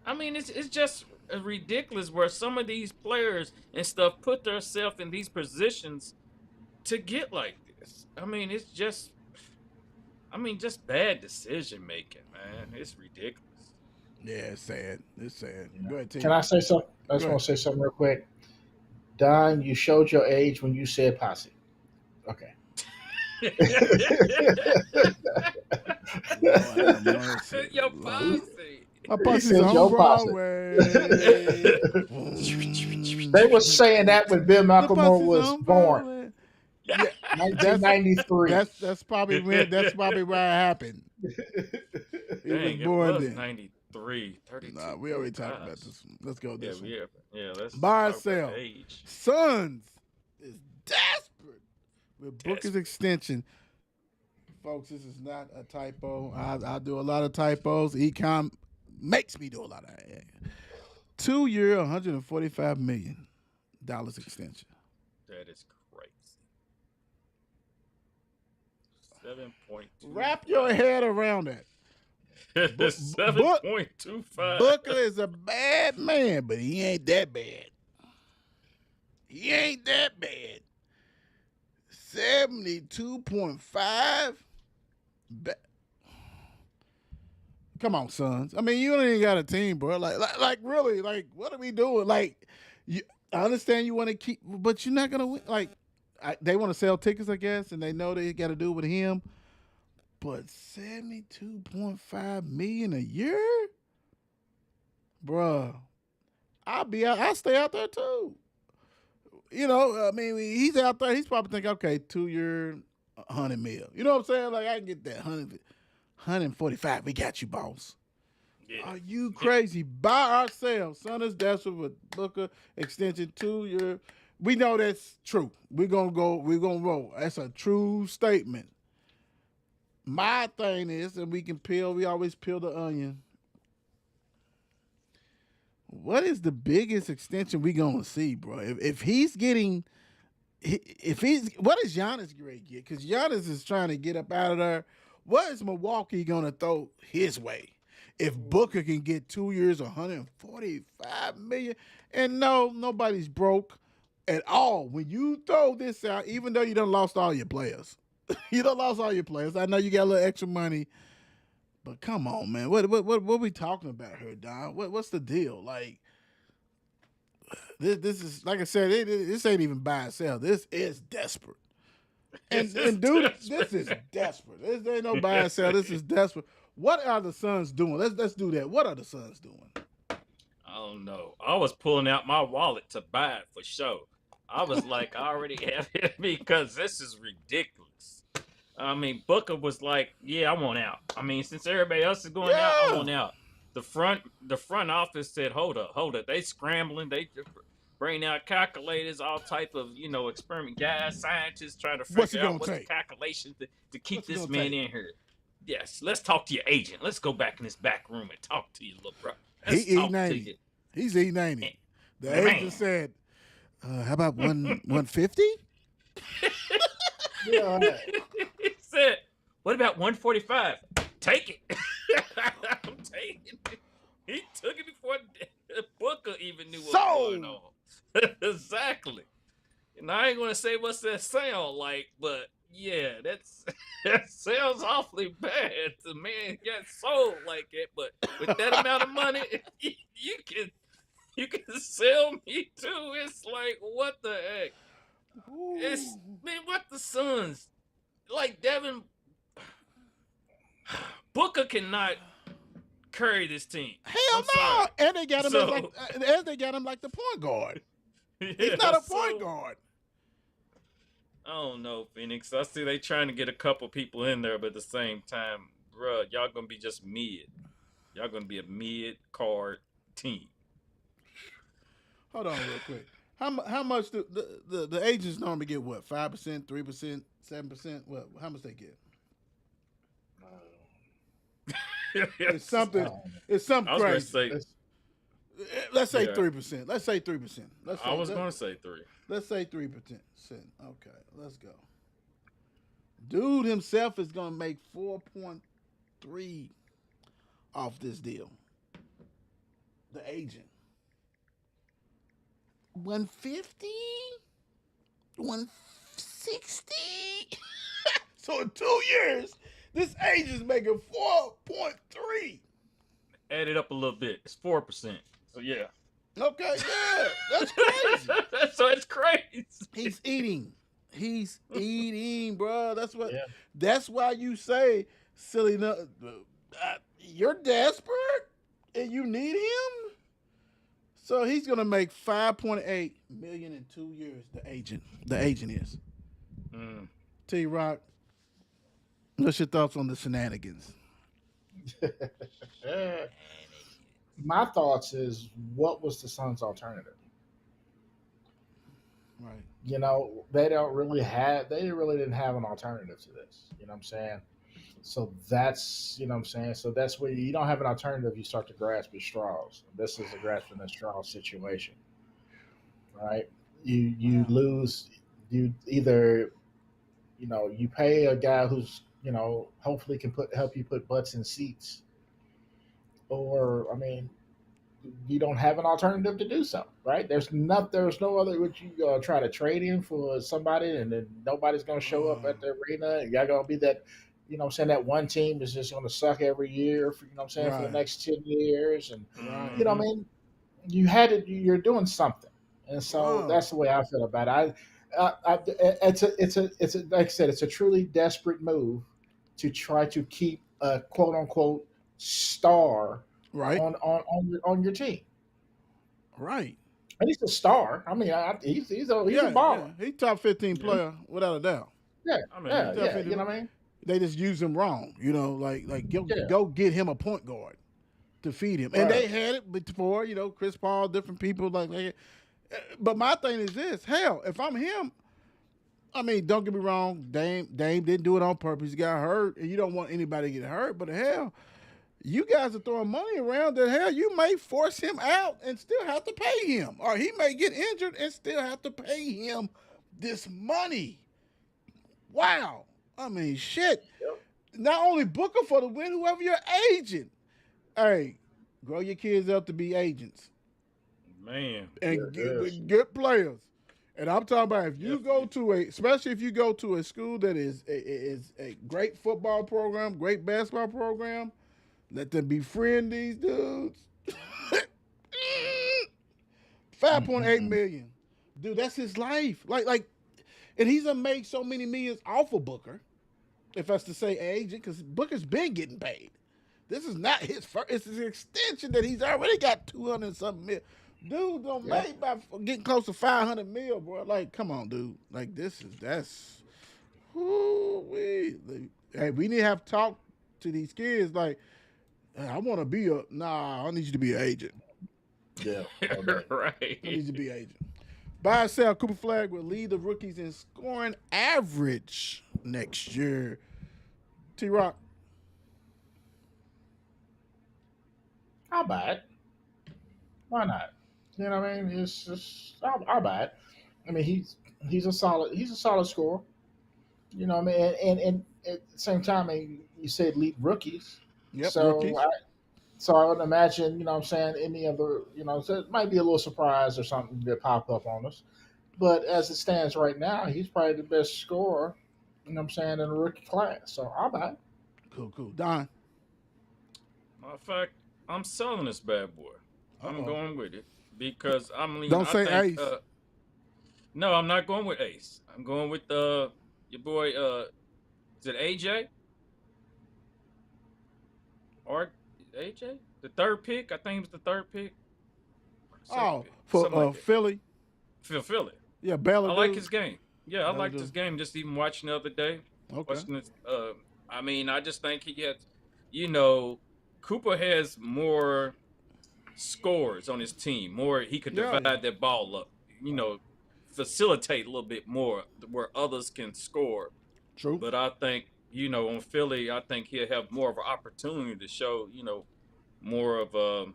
I mean, it's just ridiculous where some of these players and stuff put themselves in these positions to get like this. I mean, it's just bad decision making, man. It's ridiculous. Yeah, it's sad. It's sad. Yeah. Go ahead, T. Can I say something? I just want to say something real quick. Don, you showed your age when you said posse. Okay. Your posse. My He posse's said on your posse. Broadway. They were saying that when Bill My McLemore posse's was on born, Broadway. 1993. That's probably when. That's probably where it happened. He Dang, was born it was then. 93, 32. Nah, we already talked about Gosh. this one. Let's go this one. Let's Buy or talk about sell. age. Suns is desperate with Booker's Desperate. extension. Folks, this is not a typo. I do a lot of typos. Econ makes me do a lot of 2-year, $145 million extension. That is crazy. 7.2. Wrap your head around that. 7.25. Booker is a bad man, but he ain't that bad. He ain't that bad. 72.5. Come on, Suns. I mean, you don't even got a team, bro. Like really, like, what are we doing? Like, I understand you want to keep, but you're not gonna win. Like, they want to sell tickets, I guess, and they know they got to do it with him. But $72.5 million a year, bruh. I'll stay out there too. You know, I mean, he's out there. He's probably thinking, okay, 2-year, $100 million. You know what I'm saying? Like, I can get that 145. We got you, boss. Yeah. Are you crazy? Buy ourselves. Son is desperate with Booker extension 2-year. We know that's true. We're gonna roll. That's a true statement. My thing is, and we always peel the onion. What is the biggest extension we gonna see, bro? If he's getting, what is Giannis going to get? Because Giannis is trying to get up out of there. What is Milwaukee gonna throw his way? If Booker can get 2 years, $145 million, and no, nobody's broke at all. When you throw this out, even though you done lost all your players, I know you got a little extra money. But come on, man. What we talking about here, Don? What's the deal? Like, this is, like I said, this ain't even buy and sell. This is desperate. And dude, this is desperate. This ain't no buy and sell. This is desperate. What are the Suns doing? Let's do that. What are the Suns doing? I don't know. I was pulling out my wallet to buy it for sure. I was like, I already have it because this is ridiculous. I mean, Booker was like, yeah, I want out. I mean, since everybody else is going out, I want out. The front office said, hold up. They scrambling. They bring out calculators, all type of, experiment guys, scientists trying to figure out what's the calculations to keep this man in here. Yes, let's talk to your agent. Let's go back in this back room and talk to you, little bro. He's E90. He's E90. The agent said, how about 150? Yeah. He said, what about 145? Take it. I'm taking it. He took it before Booker even knew what was going on. Exactly. And I ain't going to say what's that sound like, but yeah, that sounds awfully bad. The man got sold like that, but with that amount of money, you can sell me too. It's like, what the heck? What the Suns, like Devin, Booker cannot carry this team. Hell I'm no! sorry. And they got him So- like the point guard. Yeah, He's not a point so- guard. I don't know, Phoenix. I see they trying to get a couple people in there, but at the same time, bruh, y'all gonna be just mid. Y'all gonna be a mid-card team. Hold on, real quick. How much do the agents normally get? What, 5%, 3%, 7%? What? How much they get? It's something. It's something I was gonna crazy. say. Let's say Yeah. 3%. Let's say 3%. I was gonna say 3. Let's say 3%. Okay, let's go. Dude himself is gonna make 4.3 off this deal. The agent. 150? 160? So in 2 years, this agent's making 4.3. Add it up a little bit. It's 4%. So yeah. Okay, yeah, that's crazy. So it's crazy. He's eating. He's eating, bro. Yeah. That's why you say, silly, you're desperate and you need him. So he's gonna make 5.8 million in 2 years. The agent is. Mm. T-Rock, what's your thoughts on the shenanigans? My thoughts is, what was the Suns' alternative? Right. You know, they really didn't have an alternative to this. You know what I'm saying? So that's, you know what I'm saying? So that's where you don't have an alternative, you start to grasp at straws. This is a grasping at straws situation. Right? You lose, you either, you know, you pay a guy who's, you know, hopefully can help you put butts in seats. Or, I mean, you don't have an alternative to do so, right? There's no other. Would you try to trade him for somebody, and then nobody's going to show up at the arena, and y'all going to be that, you know what I'm saying, that one team is just going to suck every year, for, you know what I'm saying, for the Right. next 10 years. And, Right. you know what I mean? You're doing something. And so Wow. that's the way I feel about it. It's a like I said, it's a truly desperate move to try to keep a quote unquote star Right. on your team. Right. And he's a star. I mean, he's a baller. Yeah. He's top 15 player without a doubt. Yeah, I mean, yeah. definitely You know what I mean? They just use him wrong, you know, like Yeah. go get him a point guard to feed him. And Right. they had it before, you know, Chris Paul, different people like that. But my thing is this: hell, if I'm him, I mean, don't get me wrong, Dame didn't do it on purpose. He got hurt, and you don't want anybody to get hurt. But hell, you guys are throwing money around that hell, you may force him out and still have to pay him. Or he may get injured and still have to pay him this money. Wow. I mean, shit. Yep. Not only Booker for the win, whoever your agent. Hey, grow your kids up to be agents man. and Yes. get players. And I'm talking about if you go to especially if you go to a school that is a great football program, great basketball program, let them befriend these dudes. 5.8 million. Dude, that's his life. Like, and he's gonna make so many millions off of Booker, if that's to say agent, because Booker's been getting paid. This is not his first, it's his extension that he's already got 200 and something mil. Dude don't make by getting close to 500 mil, bro. Like, come on, dude. Like, that's hey, we need to have talk to these kids. Like, hey, I want to be I need you to be an agent. Yeah. Okay. Right. I need you to be an agent. Buy or sell, Cooper Flag will lead the rookies in scoring average next year. T-Rock. I'll buy it. Why not? You know what I mean? It's just I'll buy it. I mean, he's a solid scorer. You know what I mean? And at the same time, I mean, you said lead rookies. Yep, So rookies. I would imagine, you know what I'm saying, any other, you know, so it might be a little surprise or something that pop up on us. But as it stands right now, he's probably the best scorer, you know what I'm saying, in the rookie class. So I'll buy it. Cool. Don. Matter of fact, I'm selling this bad boy. I'm Uh-oh. going with it because I'm leaning. Don't say think, Ace. No, I'm not going with Ace. I'm going with your boy. Is it AJ? or AJ, the third pick. I think it was the third pick. Second Oh, pick, for something like that. Philly. Philly. Yeah, Baylor. I like dude. his game. Yeah, I Baylor liked dude. his game. Just even watching the other day. Okay. Watching this. I mean, I just think he had. You know, Cooper has more scores on his team. More, he could Yeah, divide that ball up. You know, facilitate a little bit more where others can score. True. But I think, you know, on Philly, I think he'll have more of an opportunity to show, you know, more of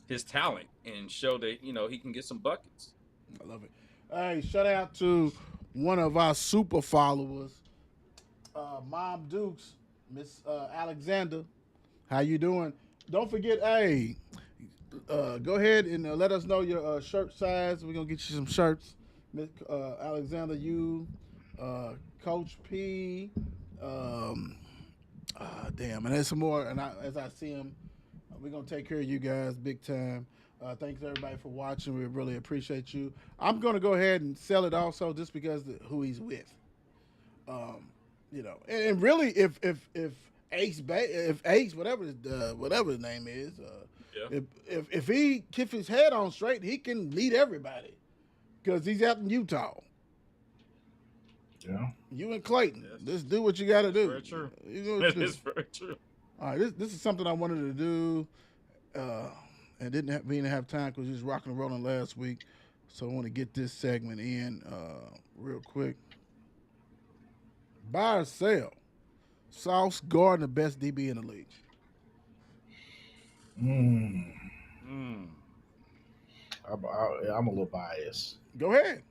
his talent and show that, you know, he can get some buckets. I love it. Hey, shout out to one of our super followers, Mom Dukes, Miss Alexander. How you doing? Don't forget, hey, go ahead and let us know your shirt size. We're gonna get you some shirts, Miss Alexander. You, Coach P. Damn, and there's some more. And as I see them, we're gonna take care of you guys big time. Thanks everybody for watching. We really appreciate you. I'm gonna go ahead and sell it also, just because of who he's with. You know, and really, if Ace, whatever his name is, Yeah. if he keeps his head on straight, he can lead everybody, because he's out in Utah. Yeah. You and Clayton, Yes. just do what you got to do. Very true. You know what That you do. is very true. All right, this is something I wanted to do, and didn't have time because we was rocking and rolling last week. So I want to get this segment in real quick. Buy or sell? Sauce Gardner, the best DB in the league. Mm. Mm. I'm a little biased. Go ahead.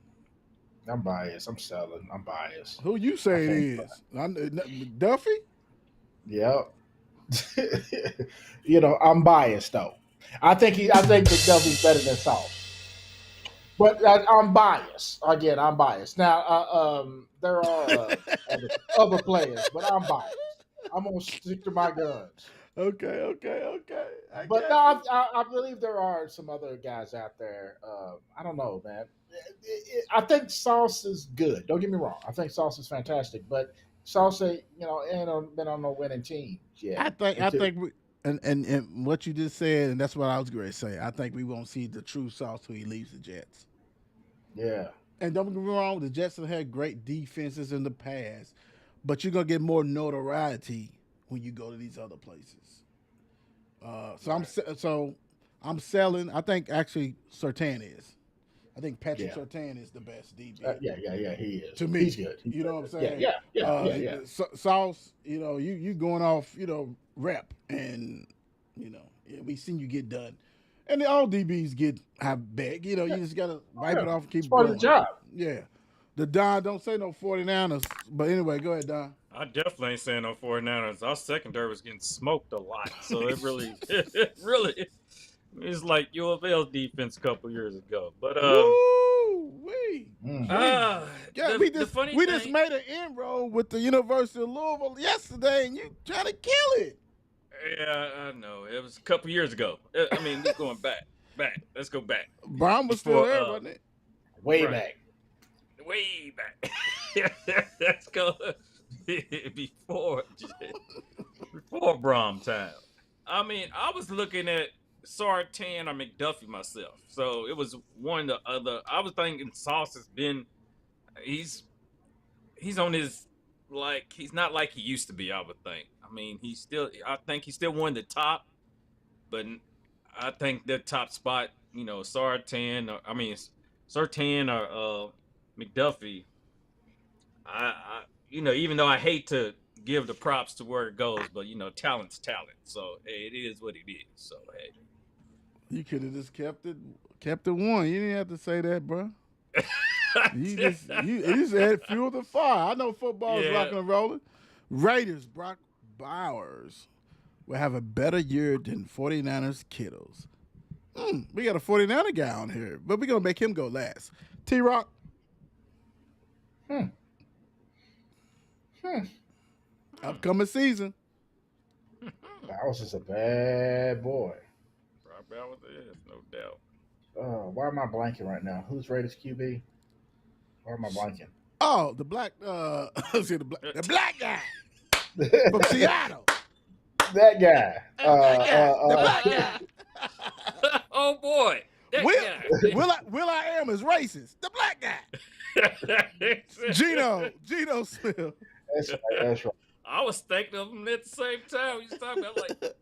I'm biased. I'm selling. I'm biased. Who you say it is? Duffy? Yep. You know, I'm biased though. I think McDuffie's better than Sauce. But I'm biased. Again, I'm biased. Now, there are other players, but I'm biased. I'm gonna stick to my guns. Okay. But no, I believe there are some other guys out there. I don't know, man. I think Sauce is good. Don't get me wrong. I think Sauce is fantastic, but Sauce, ain't been on no winning team yet. I think we, and what you just said, and that's what I was going to say. I think we won't see the true Sauce till he leaves the Jets. Yeah. And don't get me wrong, the Jets have had great defenses in the past, but you're gonna get more notoriety when you go to these other places. I'm selling. I think actually Surtain is. I think Patrick Surtain is the best DB. Yeah, he is. To me, he's good. You know what I'm saying? Yeah. Sauce, you know, you going off, you know, rep, and you know, we seen you get done. And all DBs have big, you know. You just gotta wipe it off and keep it's part going. of the job. Yeah. The Don, don't say no 49ers. But anyway, go ahead, Don. I definitely ain't saying no 49ers. Our secondary was getting smoked a lot. So it really, it's like U of L's defense a couple years ago. But Woo-wee. Mm. Yeah, we just made an inroad with the University of Louisville yesterday, and you trying to kill it. Yeah, I know. It was a couple years ago. I mean, we're going back. Let's go back. Brown was still there, wasn't it? Way back. Let's go before Brom time. I mean, I was looking at Surtain or McDuffie myself. So it was one or the other. I was thinking Sauce has been he's on his, like, he's not like he used to be, I would think. I mean, I think he's still one of the top, but I think the top spot, you know, Surtain or McDuffie, I you know, even though I hate to give the props to where it goes, but you know, talent's talent. So hey, it is what it is. So hey. You could have just kept it one. You didn't have to say that, bro. You just add fuel to fire. I know football's rocking and rolling. Raiders, Brock Bowers will have a better year than 49ers Kittles. We got a 49er guy on here, but we're going to make him go last. T-Rock. Upcoming season. Bowers is a bad boy. Brock Bowers is, no doubt. Why am I blanking right now? Who's Raiders QB? Why am I blanking? Oh, the black, the black guy from Seattle. That guy. The black guy. Oh boy, that guy. Will.i.am is racist. The black guy. Geno Smith. That's right. That's right. I was thinking of him at the same time. He's talking about like, The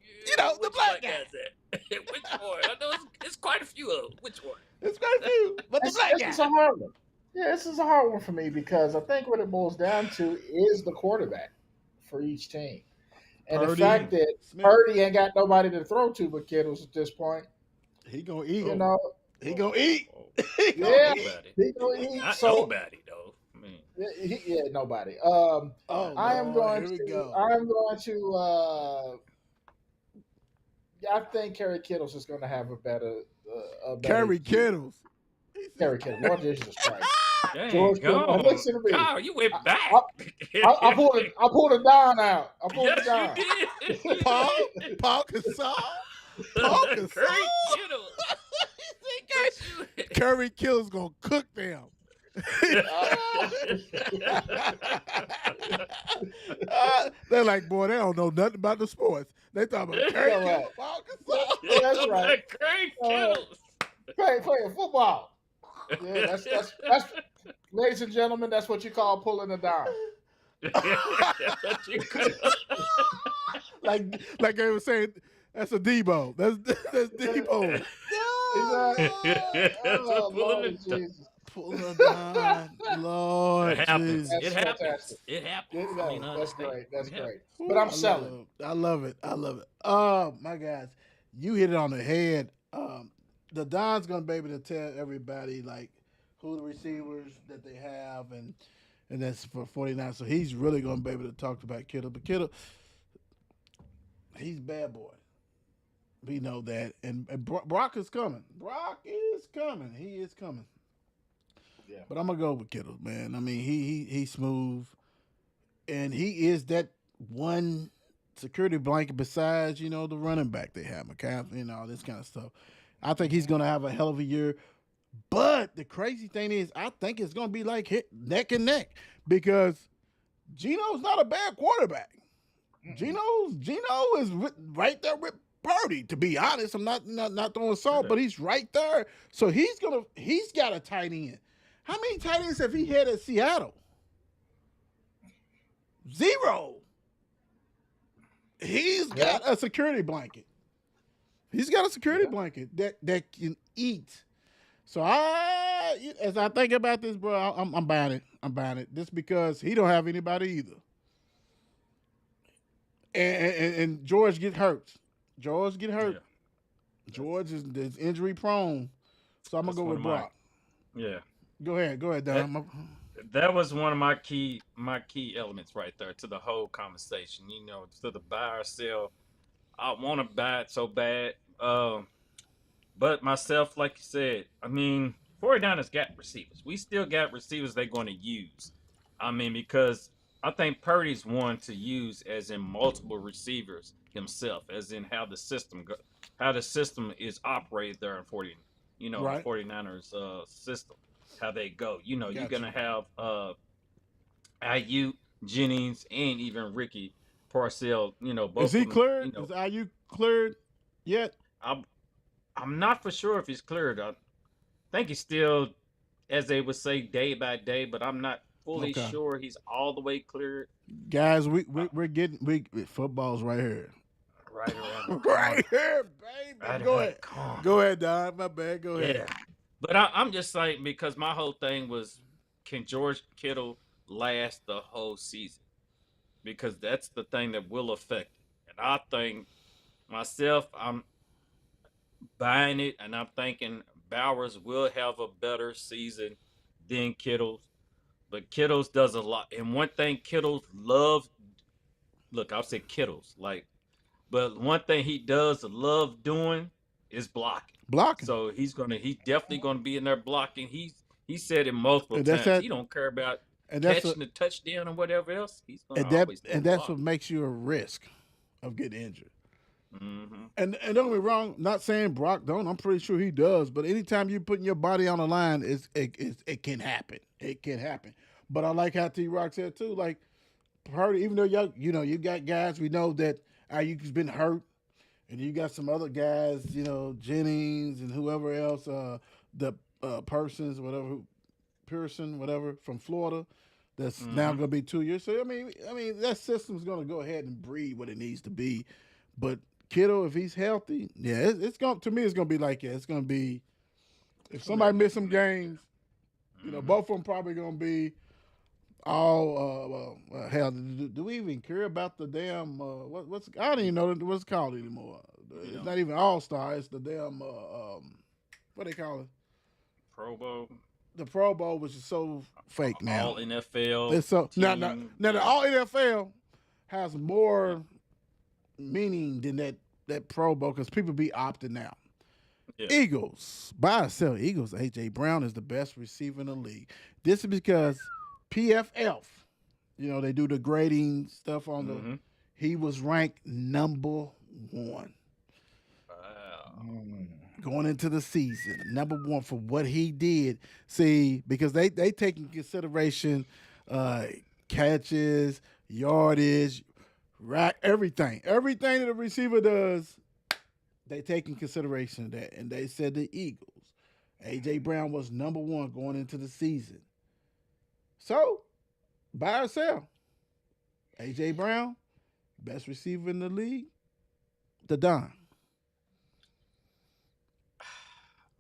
which black guy is that? Which one? I know it's quite a few of them. Which one? It's quite a few, but the black This is guy. a hard one. Yeah, this is a hard one for me because I think what it boils down to is the quarterback for each team. And Purdy, the fact that Smith. Purdy ain't got nobody to throw to but Kittles at this point, He gonna eat. you know, He gonna eat. yeah, Nobody. he gonna eat. Not So nobody though. I mean, nobody. Oh, I am Lord, going here we to. go. I'm going to. I think Kerry Kittles is going to have a better. Kerry Kittles. Kerry Kittles. Lord Jesus Christ. dang, George go. Kittle, listen to me. Kyle, you went back. I pulled a dime out. I pulled a Yes, dime. you did. Paul Gasol. Paul Gasol. Curry Kittle. Kerry Kittles gonna cook them. They're like, boy, they don't know nothing about the sports. They talking about Kerry All right. Kittles, Paul Gasol. That's right. Curry Kittles. Playing football. Yeah, that's ladies and gentlemen, that's what you call pulling a dime. like they were saying, that's a Debo. That's Debo. Oh, Lord Pulling the- Jesus. Pull a dime, Lord. It happens. Jesus. That's It happens. fantastic. It happens. Yeah, I mean, that's understand. great. That's Yeah. great. Ooh, But I'm I selling. love it. I love it. Oh my guys, you hit it on the head. The Don's gonna be able to tell everybody like who the receivers that they have, and that's for 49. So he's really gonna be able to talk about Kittle. But Kittle, he's a bad boy. We know that, and Brock is coming. Brock is coming. He is coming. Yeah. But I'm gonna go with Kittle, man. I mean, he's smooth, and he is that one security blanket besides the running back they have, McCaffrey and all this kind of stuff. I think he's gonna have a hell of a year. But the crazy thing is, I think it's gonna be like neck and neck because Geno's not a bad quarterback. Geno is right there with Purdy. To be honest, I'm not throwing salt, but he's right there. So he's got a tight end. How many tight ends have he had at Seattle? 0. He's got a security blanket. He's got a security blanket that can eat. So as I think about this, bro, I'm buying it. I'm buying it. Just because he don't have anybody either. And George get hurt. George get hurt. Yeah. George is injury prone. So I'm gonna go with Brock. Yeah. Go ahead, Don. That was one of my key elements right there to the whole conversation. To the buy or sell. I want to buy it so bad. But myself, like you said, I mean, 49ers got receivers. We still got receivers they're going to use. I mean, because I think Purdy's one to use as in multiple receivers himself, as in how the system is operated there in 40, Right. the 49ers system, how they go. You're Gotcha. going to have Ayuk, Jennings, and even Ricky Parcell, both Is he of them, cleared? Is IU cleared yet? I'm not for sure if he's cleared. I think he's still, as they would say, day by day, but I'm not fully Okay. sure he's all the way cleared. Guys, we're getting football's right here. Right around. Right here, baby. Right Go around ahead. the corner. Go ahead, Don. My bad. Go ahead. Yeah. But I'm just saying, because my whole thing was, can George Kittle last the whole season? Because that's the thing that will affect it. And I think myself, I'm buying it, and I'm thinking Bowers will have a better season than Kittle's. But Kittle's does a lot. And one thing Kittle's love, look, I'll say Kittle's, but one thing he does love doing is blocking. Blocking. So he's definitely gonna be in there blocking. He said it multiple And times. that's He don't care about and that's catching the touchdown or whatever else. He's gonna and that always and that's what makes you a risk of getting injured. Mm-hmm. And don't get me wrong, not saying Brock don't. I'm pretty sure he does. But anytime you're putting your body on the line, it can happen. It can happen. But I like how T-Rock said too. Like Purdy, even though you got guys we know that Ayuk's been hurt. And you got some other guys, Jennings and whoever else, the Persons, whatever, Pearson, whatever, from Florida, that's now going to be 2 years. So I mean, that system's going to go ahead and breed what it needs to be. But Kittle, if he's healthy, yeah, it's going to me. It's going to be like It's going to be if somebody miss some games, both of them probably going to be all hell. Do we even care about the damn what's I don't even know what's it called anymore. It's not even All-Star. It's the damn what they call it? Pro Bowl. The Pro Bowl, which is so fake now. All NFL. It's so now team. the All NFL has more meaning than that Pro Bowl because people be opting out. Yeah. Eagles, buy or sell Eagles. A.J. Brown is the best receiver in the league. This is because PFF, they do the grading stuff on the. He was ranked number 1. Wow. Going into the season, number 1 for what he did. See, because they take in consideration catches, yardage, everything that a receiver does. They take in consideration of that, and they said the Eagles. A.J. Brown was number 1 going into the season. So, buy or sell. A.J. Brown, best receiver in the league. The Don.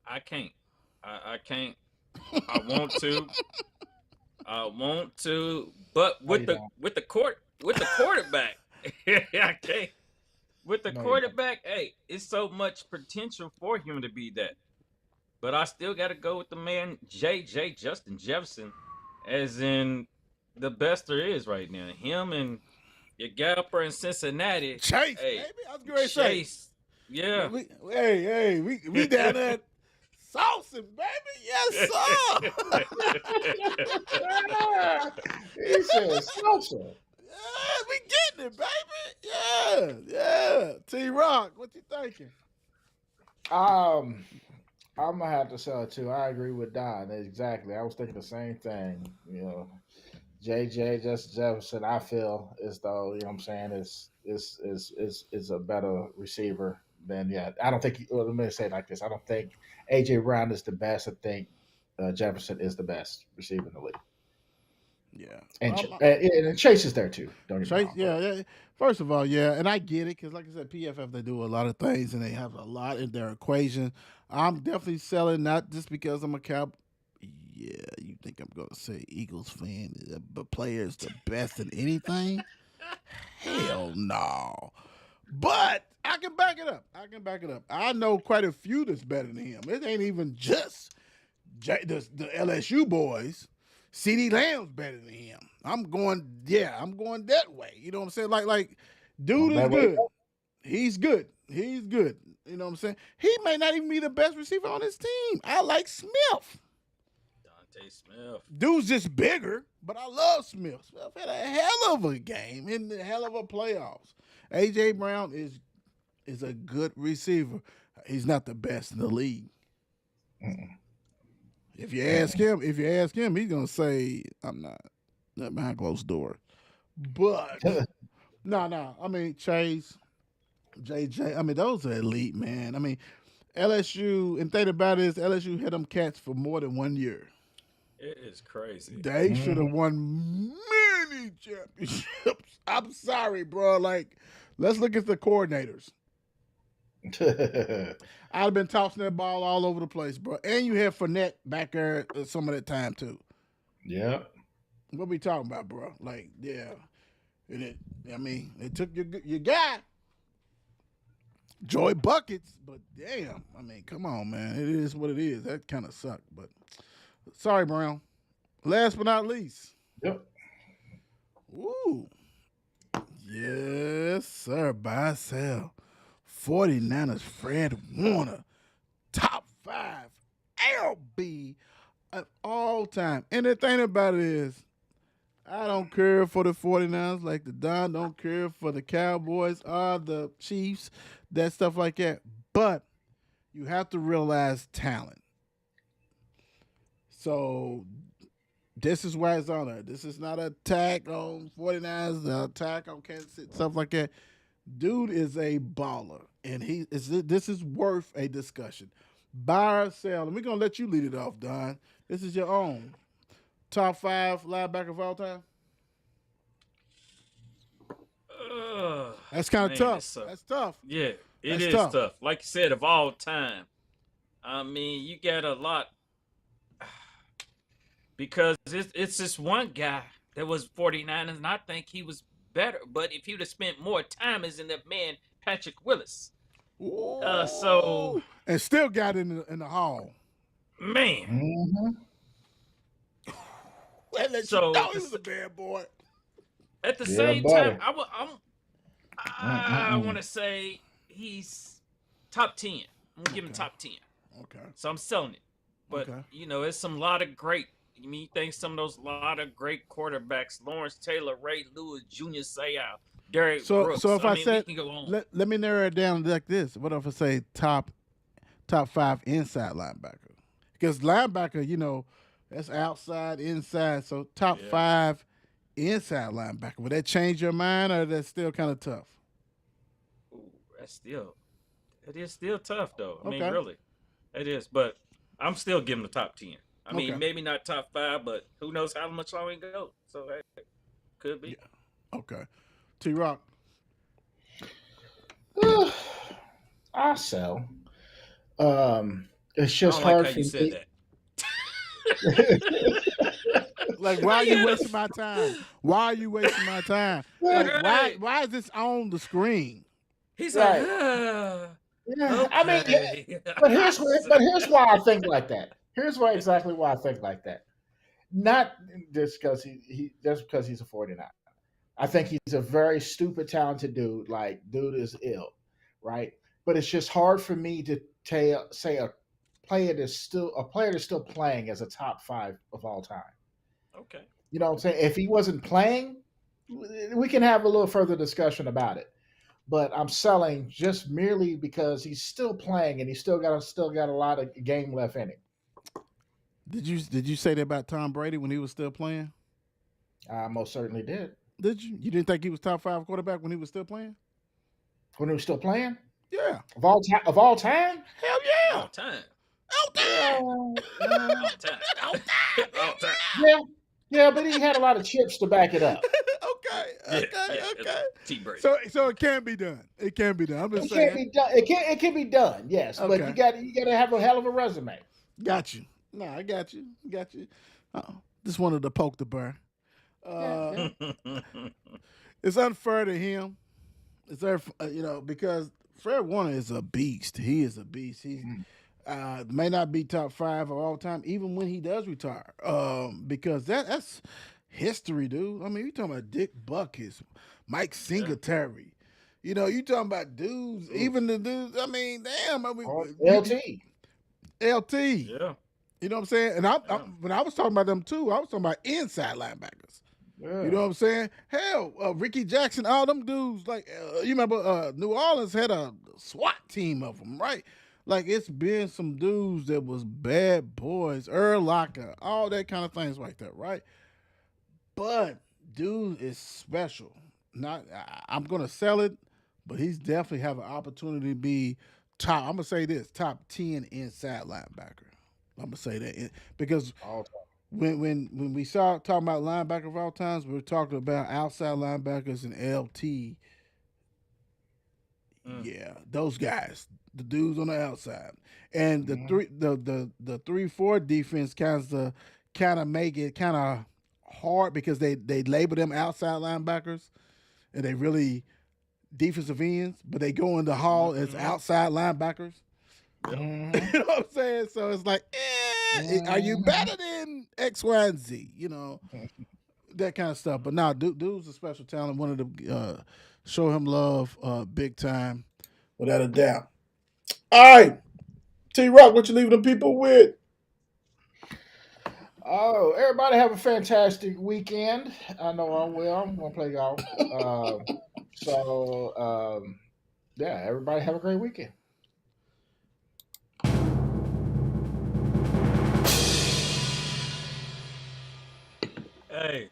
I can't. I can't. I want to. But with the quarterback, I can't. With the quarterback, hey, it's so much potential for him to be that. But I still got to go with the man, Justin Jefferson, as in the best there is right now. Him and your Galper in Cincinnati. Chase, hey, baby. I was going to say. Chase, yeah. We down there saucing, baby. Yes, sir. He said saucing. Yeah, we getting it, baby. Yeah. T-Rock, what you thinking? I'm gonna have to sell it too. I agree with Don. Exactly. I was thinking the same thing. JJ Justin Jefferson, I feel as though, what I'm saying, is a better receiver than I don't think let me say it like this. I don't think AJ Brown is the best. I think Jefferson is the best receiver in the league. Yeah, and Chase is there too. Don't get me wrong. Yeah. First of all, and I get it because, like I said, PFF they do a lot of things and they have a lot in their equation. I'm definitely selling, not just because I'm a Cow. Yeah, you think I'm gonna say Eagles fan, but players the best in anything? Hell no. But I can back it up. I know quite a few that's better than him. It ain't even just the LSU boys. CeeDee Lamb's better than him. I'm going that way. You know what I'm saying? Like dude is good. He's good. You know what I'm saying? He may not even be the best receiver on his team. I like Smith. Dante Smith. Dude's just bigger, but I love Smith. Smith had a hell of a game in the hell of a playoffs. A.J. Brown is a good receiver. He's not the best in the league. Mm-mm. If you ask him, he's gonna say, "I'm not behind closed door." But no. I mean, Chase, JJ. I mean, those are elite, man. I mean, LSU. And think about it is LSU had them cats for more than 1 year. It is crazy. They should have won many championships. I'm sorry, bro. Like, let's look at the coordinators. I'd have been tossing that ball all over the place, bro. And you had Fournette back there some of that time too. Yeah. What we talking about, bro? Like, yeah. And they took your guy, Joy Buckets, but damn, I mean, come on, man. It is what it is. That kind of sucked, but sorry, Brown. Last but not least. Yep. Ooh. Yes, sir. Buy, sell. 49ers Fred Warner, top 5 LB of all time. And the thing about it is, I don't care for the 49ers like the Don don't care for the Cowboys or the Chiefs, that stuff like that. But you have to realize talent. So this is why it's on there. This is not an attack on 49ers, an attack on Kansas City, stuff like that. Dude is a baller, and this is worth a discussion. Buy or sell, and we're gonna let you lead it off, Don. This is your own top 5 linebacker of all time. That's kind of Man, tough. That's tough. Yeah, it That's is tough. tough. Like you said, of all time. I mean, you got a lot because it's this one guy that was 49, and I think he was better. But if he'd have spent more time as in that man, Patrick Willis. So and still got in the hall. Man. Mm-hmm. That lets you know he was a bad boy. At the Yeah, same buddy. time, I want to say he's top 10. I'm gonna give him top 10. Okay. So I'm selling it. But Okay. you know, it's some lot of great. You mean you think some of those lot of great quarterbacks, Lawrence Taylor, Ray Lewis, Junior Seau, Derek Brooks. So if I mean, said, we can go on. let me narrow it down like this. What if I say top 5 inside linebacker? Because linebacker, you know, that's outside, inside. So top 5 inside linebacker. Would that change your mind, or that's still kind of tough? Ooh, it is still tough though. I mean, Okay. really, it is. But I'm still giving the top 10. I mean, Okay. maybe not top 5, but who knows how much longer it go. So hey, could be. Okay. T-Rock. I sell. It's I just don't hard like how for you said me. that. Like, why are you Yeah, wasting my time? Why are you wasting my time? Like, Right. why is this on the screen? He's Right. like, Yeah, I mean, okay. but here's why I think like that. Here's why exactly why I think like that. Not just because just because he's a 49. I think he's a very stupid, talented dude. Like, dude is ill, right? But it's just hard for me to say a player that's still playing as a top 5 of all time. Okay. You know what I'm saying? If he wasn't playing, we can have a little further discussion about it. But I'm selling just merely because he's still playing and he's still got a lot of game left in him. Did you say that about Tom Brady when he was still playing? I most certainly did. Did you? You didn't think he was top 5 quarterback when he was still playing? When he was still playing? Yeah. Of all time? Hell yeah. All time. Out there. All time. All time. Yeah, but he had a lot of chips to back it up. Okay. T Brady. So it can be done. It can be done. I'm just It saying. can't be done. It can be done, yes. But Okay. you gotta have a hell of a resume. Got you. No, I got you. Just wanted to poke the bear. It's unfair to him. It's because Fred Warner is a beast. He is a beast. He may not be top 5 of all time, even when he does retire. Because that's history, dude. I mean, you talking about Dick Buckus, Mike Singletary. You know, you talking about dudes, even the dudes. I mean, damn. I mean, LT. Yeah. You know what I'm saying? And when I was talking about them too, I was talking about inside linebackers. Yeah. You know what I'm saying? Hell, Ricky Jackson, all them dudes. Like, you remember New Orleans had a SWAT team of them, right? Like, it's been some dudes that was bad boys, Earl Locker, all that kind of things like that, right? But dude is special. I'm gonna sell it, but he's definitely have an opportunity to be top. I'm gonna say this: top 10 inside linebacker. I'm gonna say that because All time. when we saw talking about linebacker of all times, we were talking about outside linebackers and LT. Yeah, those guys, the dudes on the outside, and the 3-4 defense kind of make it kind of hard because they label them outside linebackers, and they really defensive ends, but they go in the hall as outside linebackers. Mhm. You know what I'm saying? So it's like, are you better than X, Y, and Z? You know, that kind of stuff. But now, dude's a special talent. Wanted to show him love big time. Without a doubt. All right. T-Rock, what you leaving the people with? Oh, everybody have a fantastic weekend. I know I will. I'm gonna play golf. Yeah, everybody have a great weekend. Hey,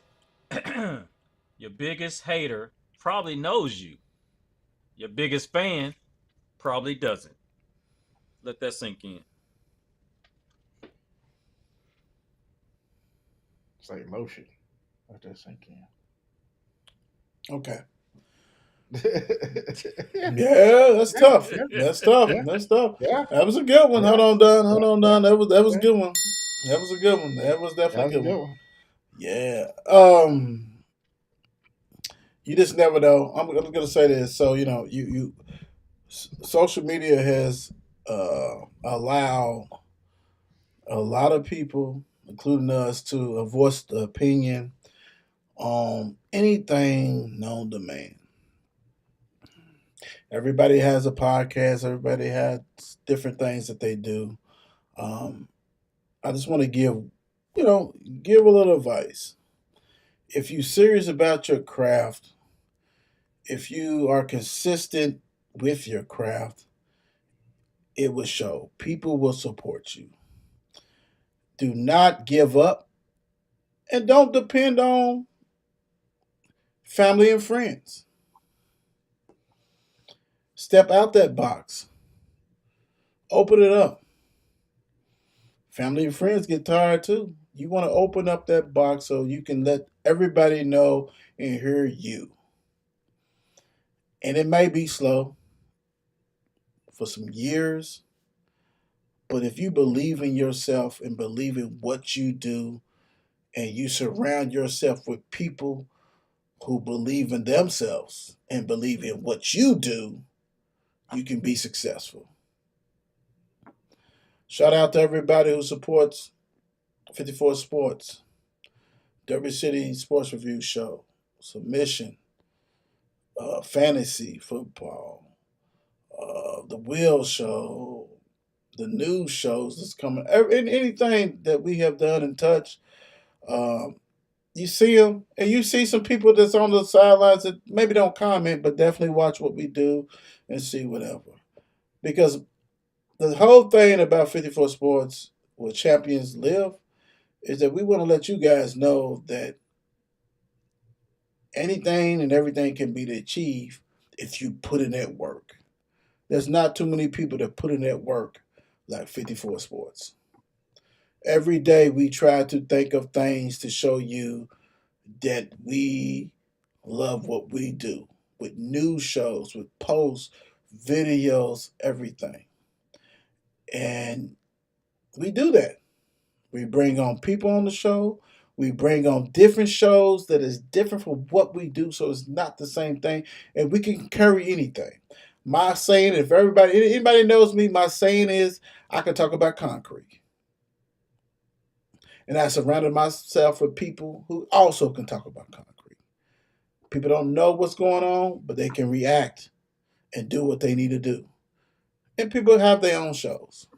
your biggest hater probably knows you. Your biggest fan probably doesn't. Let that sink in. It's like lotion. Let that sink Okay. in. Yeah, that's tough. Yeah. That's tough. Yeah. That's tough. Yeah. That was a good one. Yeah. Hold on, Don. Hold on, Don. That was a Yeah. good one. That was a good one. That was definitely a good one. Yeah. You just never know. I'm gonna say this. So you social media has allowed a lot of people, including us, to voice the opinion on anything known to man. Everybody has a podcast. Everybody has different things that they do. I just want to give a little advice. If you're serious about your craft, if you are consistent with your craft, it will show. People will support you. Do not give up, and don't depend on family and friends. Step out that box. Open it up. Family and friends get tired too. You want to open up that box so you can let everybody know and hear you. And it may be slow for some years, but if you believe in yourself and believe in what you do, and you surround yourself with people who believe in themselves and believe in what you do, you can be successful. Shout out to everybody who supports 54 Sports, Derby City Sports Review Show, Submission, Fantasy Football, the Wheel Show, the news shows that's coming, anything that we have done and touched. You see them, and you see some people that's on the sidelines that maybe don't comment, but definitely watch what we do and see whatever. Because the whole thing about 54 Sports, where champions live, is that we want to let you guys know that anything and everything can be achieved if you put in that work. There's not too many people that put in that work like 54 Sports. Every day we try to think of things to show you that we love what we do, with news shows, with posts, videos, everything. And we do that. We bring on people on the show. We bring on different shows that is different from what we do, so it's not the same thing. And we can carry anything. My saying, if anybody knows me, my saying is I can talk about concrete. And I surrounded myself with people who also can talk about concrete. People don't know what's going on, but they can react and do what they need to do. And people have their own shows.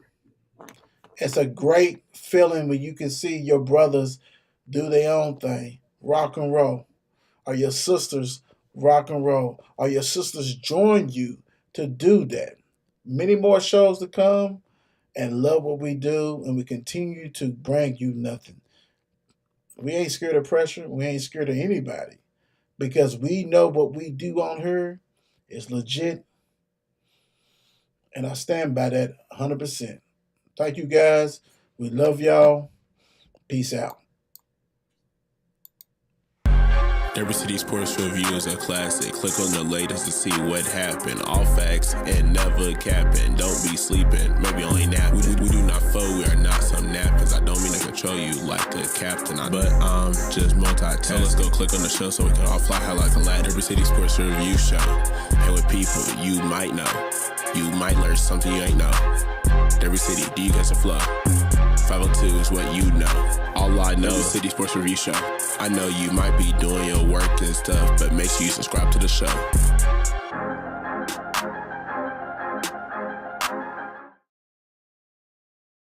It's a great feeling when you can see your brothers do their own thing, rock and roll, or your sisters rock and roll, or your sisters join you to do that. Many more shows to come, and love what we do, and we continue to bring you nothing. We ain't scared of pressure. We ain't scared of anybody, because we know what we do on here is legit, and I stand by that 100%. Thank you, guys. We love y'all. Peace out. Derby City Sports Review is a classic. Click on the latest to see what happened. All facts and never capping. Don't be sleeping, maybe only napping. We do not fold, we are not some nappers. I don't mean to control you like a captain, but I'm just multitasking. Let's go click on the show so we can all fly high like a lad. Derby City Sports Review Show. And with people you might know. You might learn something you ain't know. Derby City, do you guys a flow? 502 is what you know. All I know is City Sports Review Show. I know you might be doing your work and stuff, but make sure you subscribe to the show.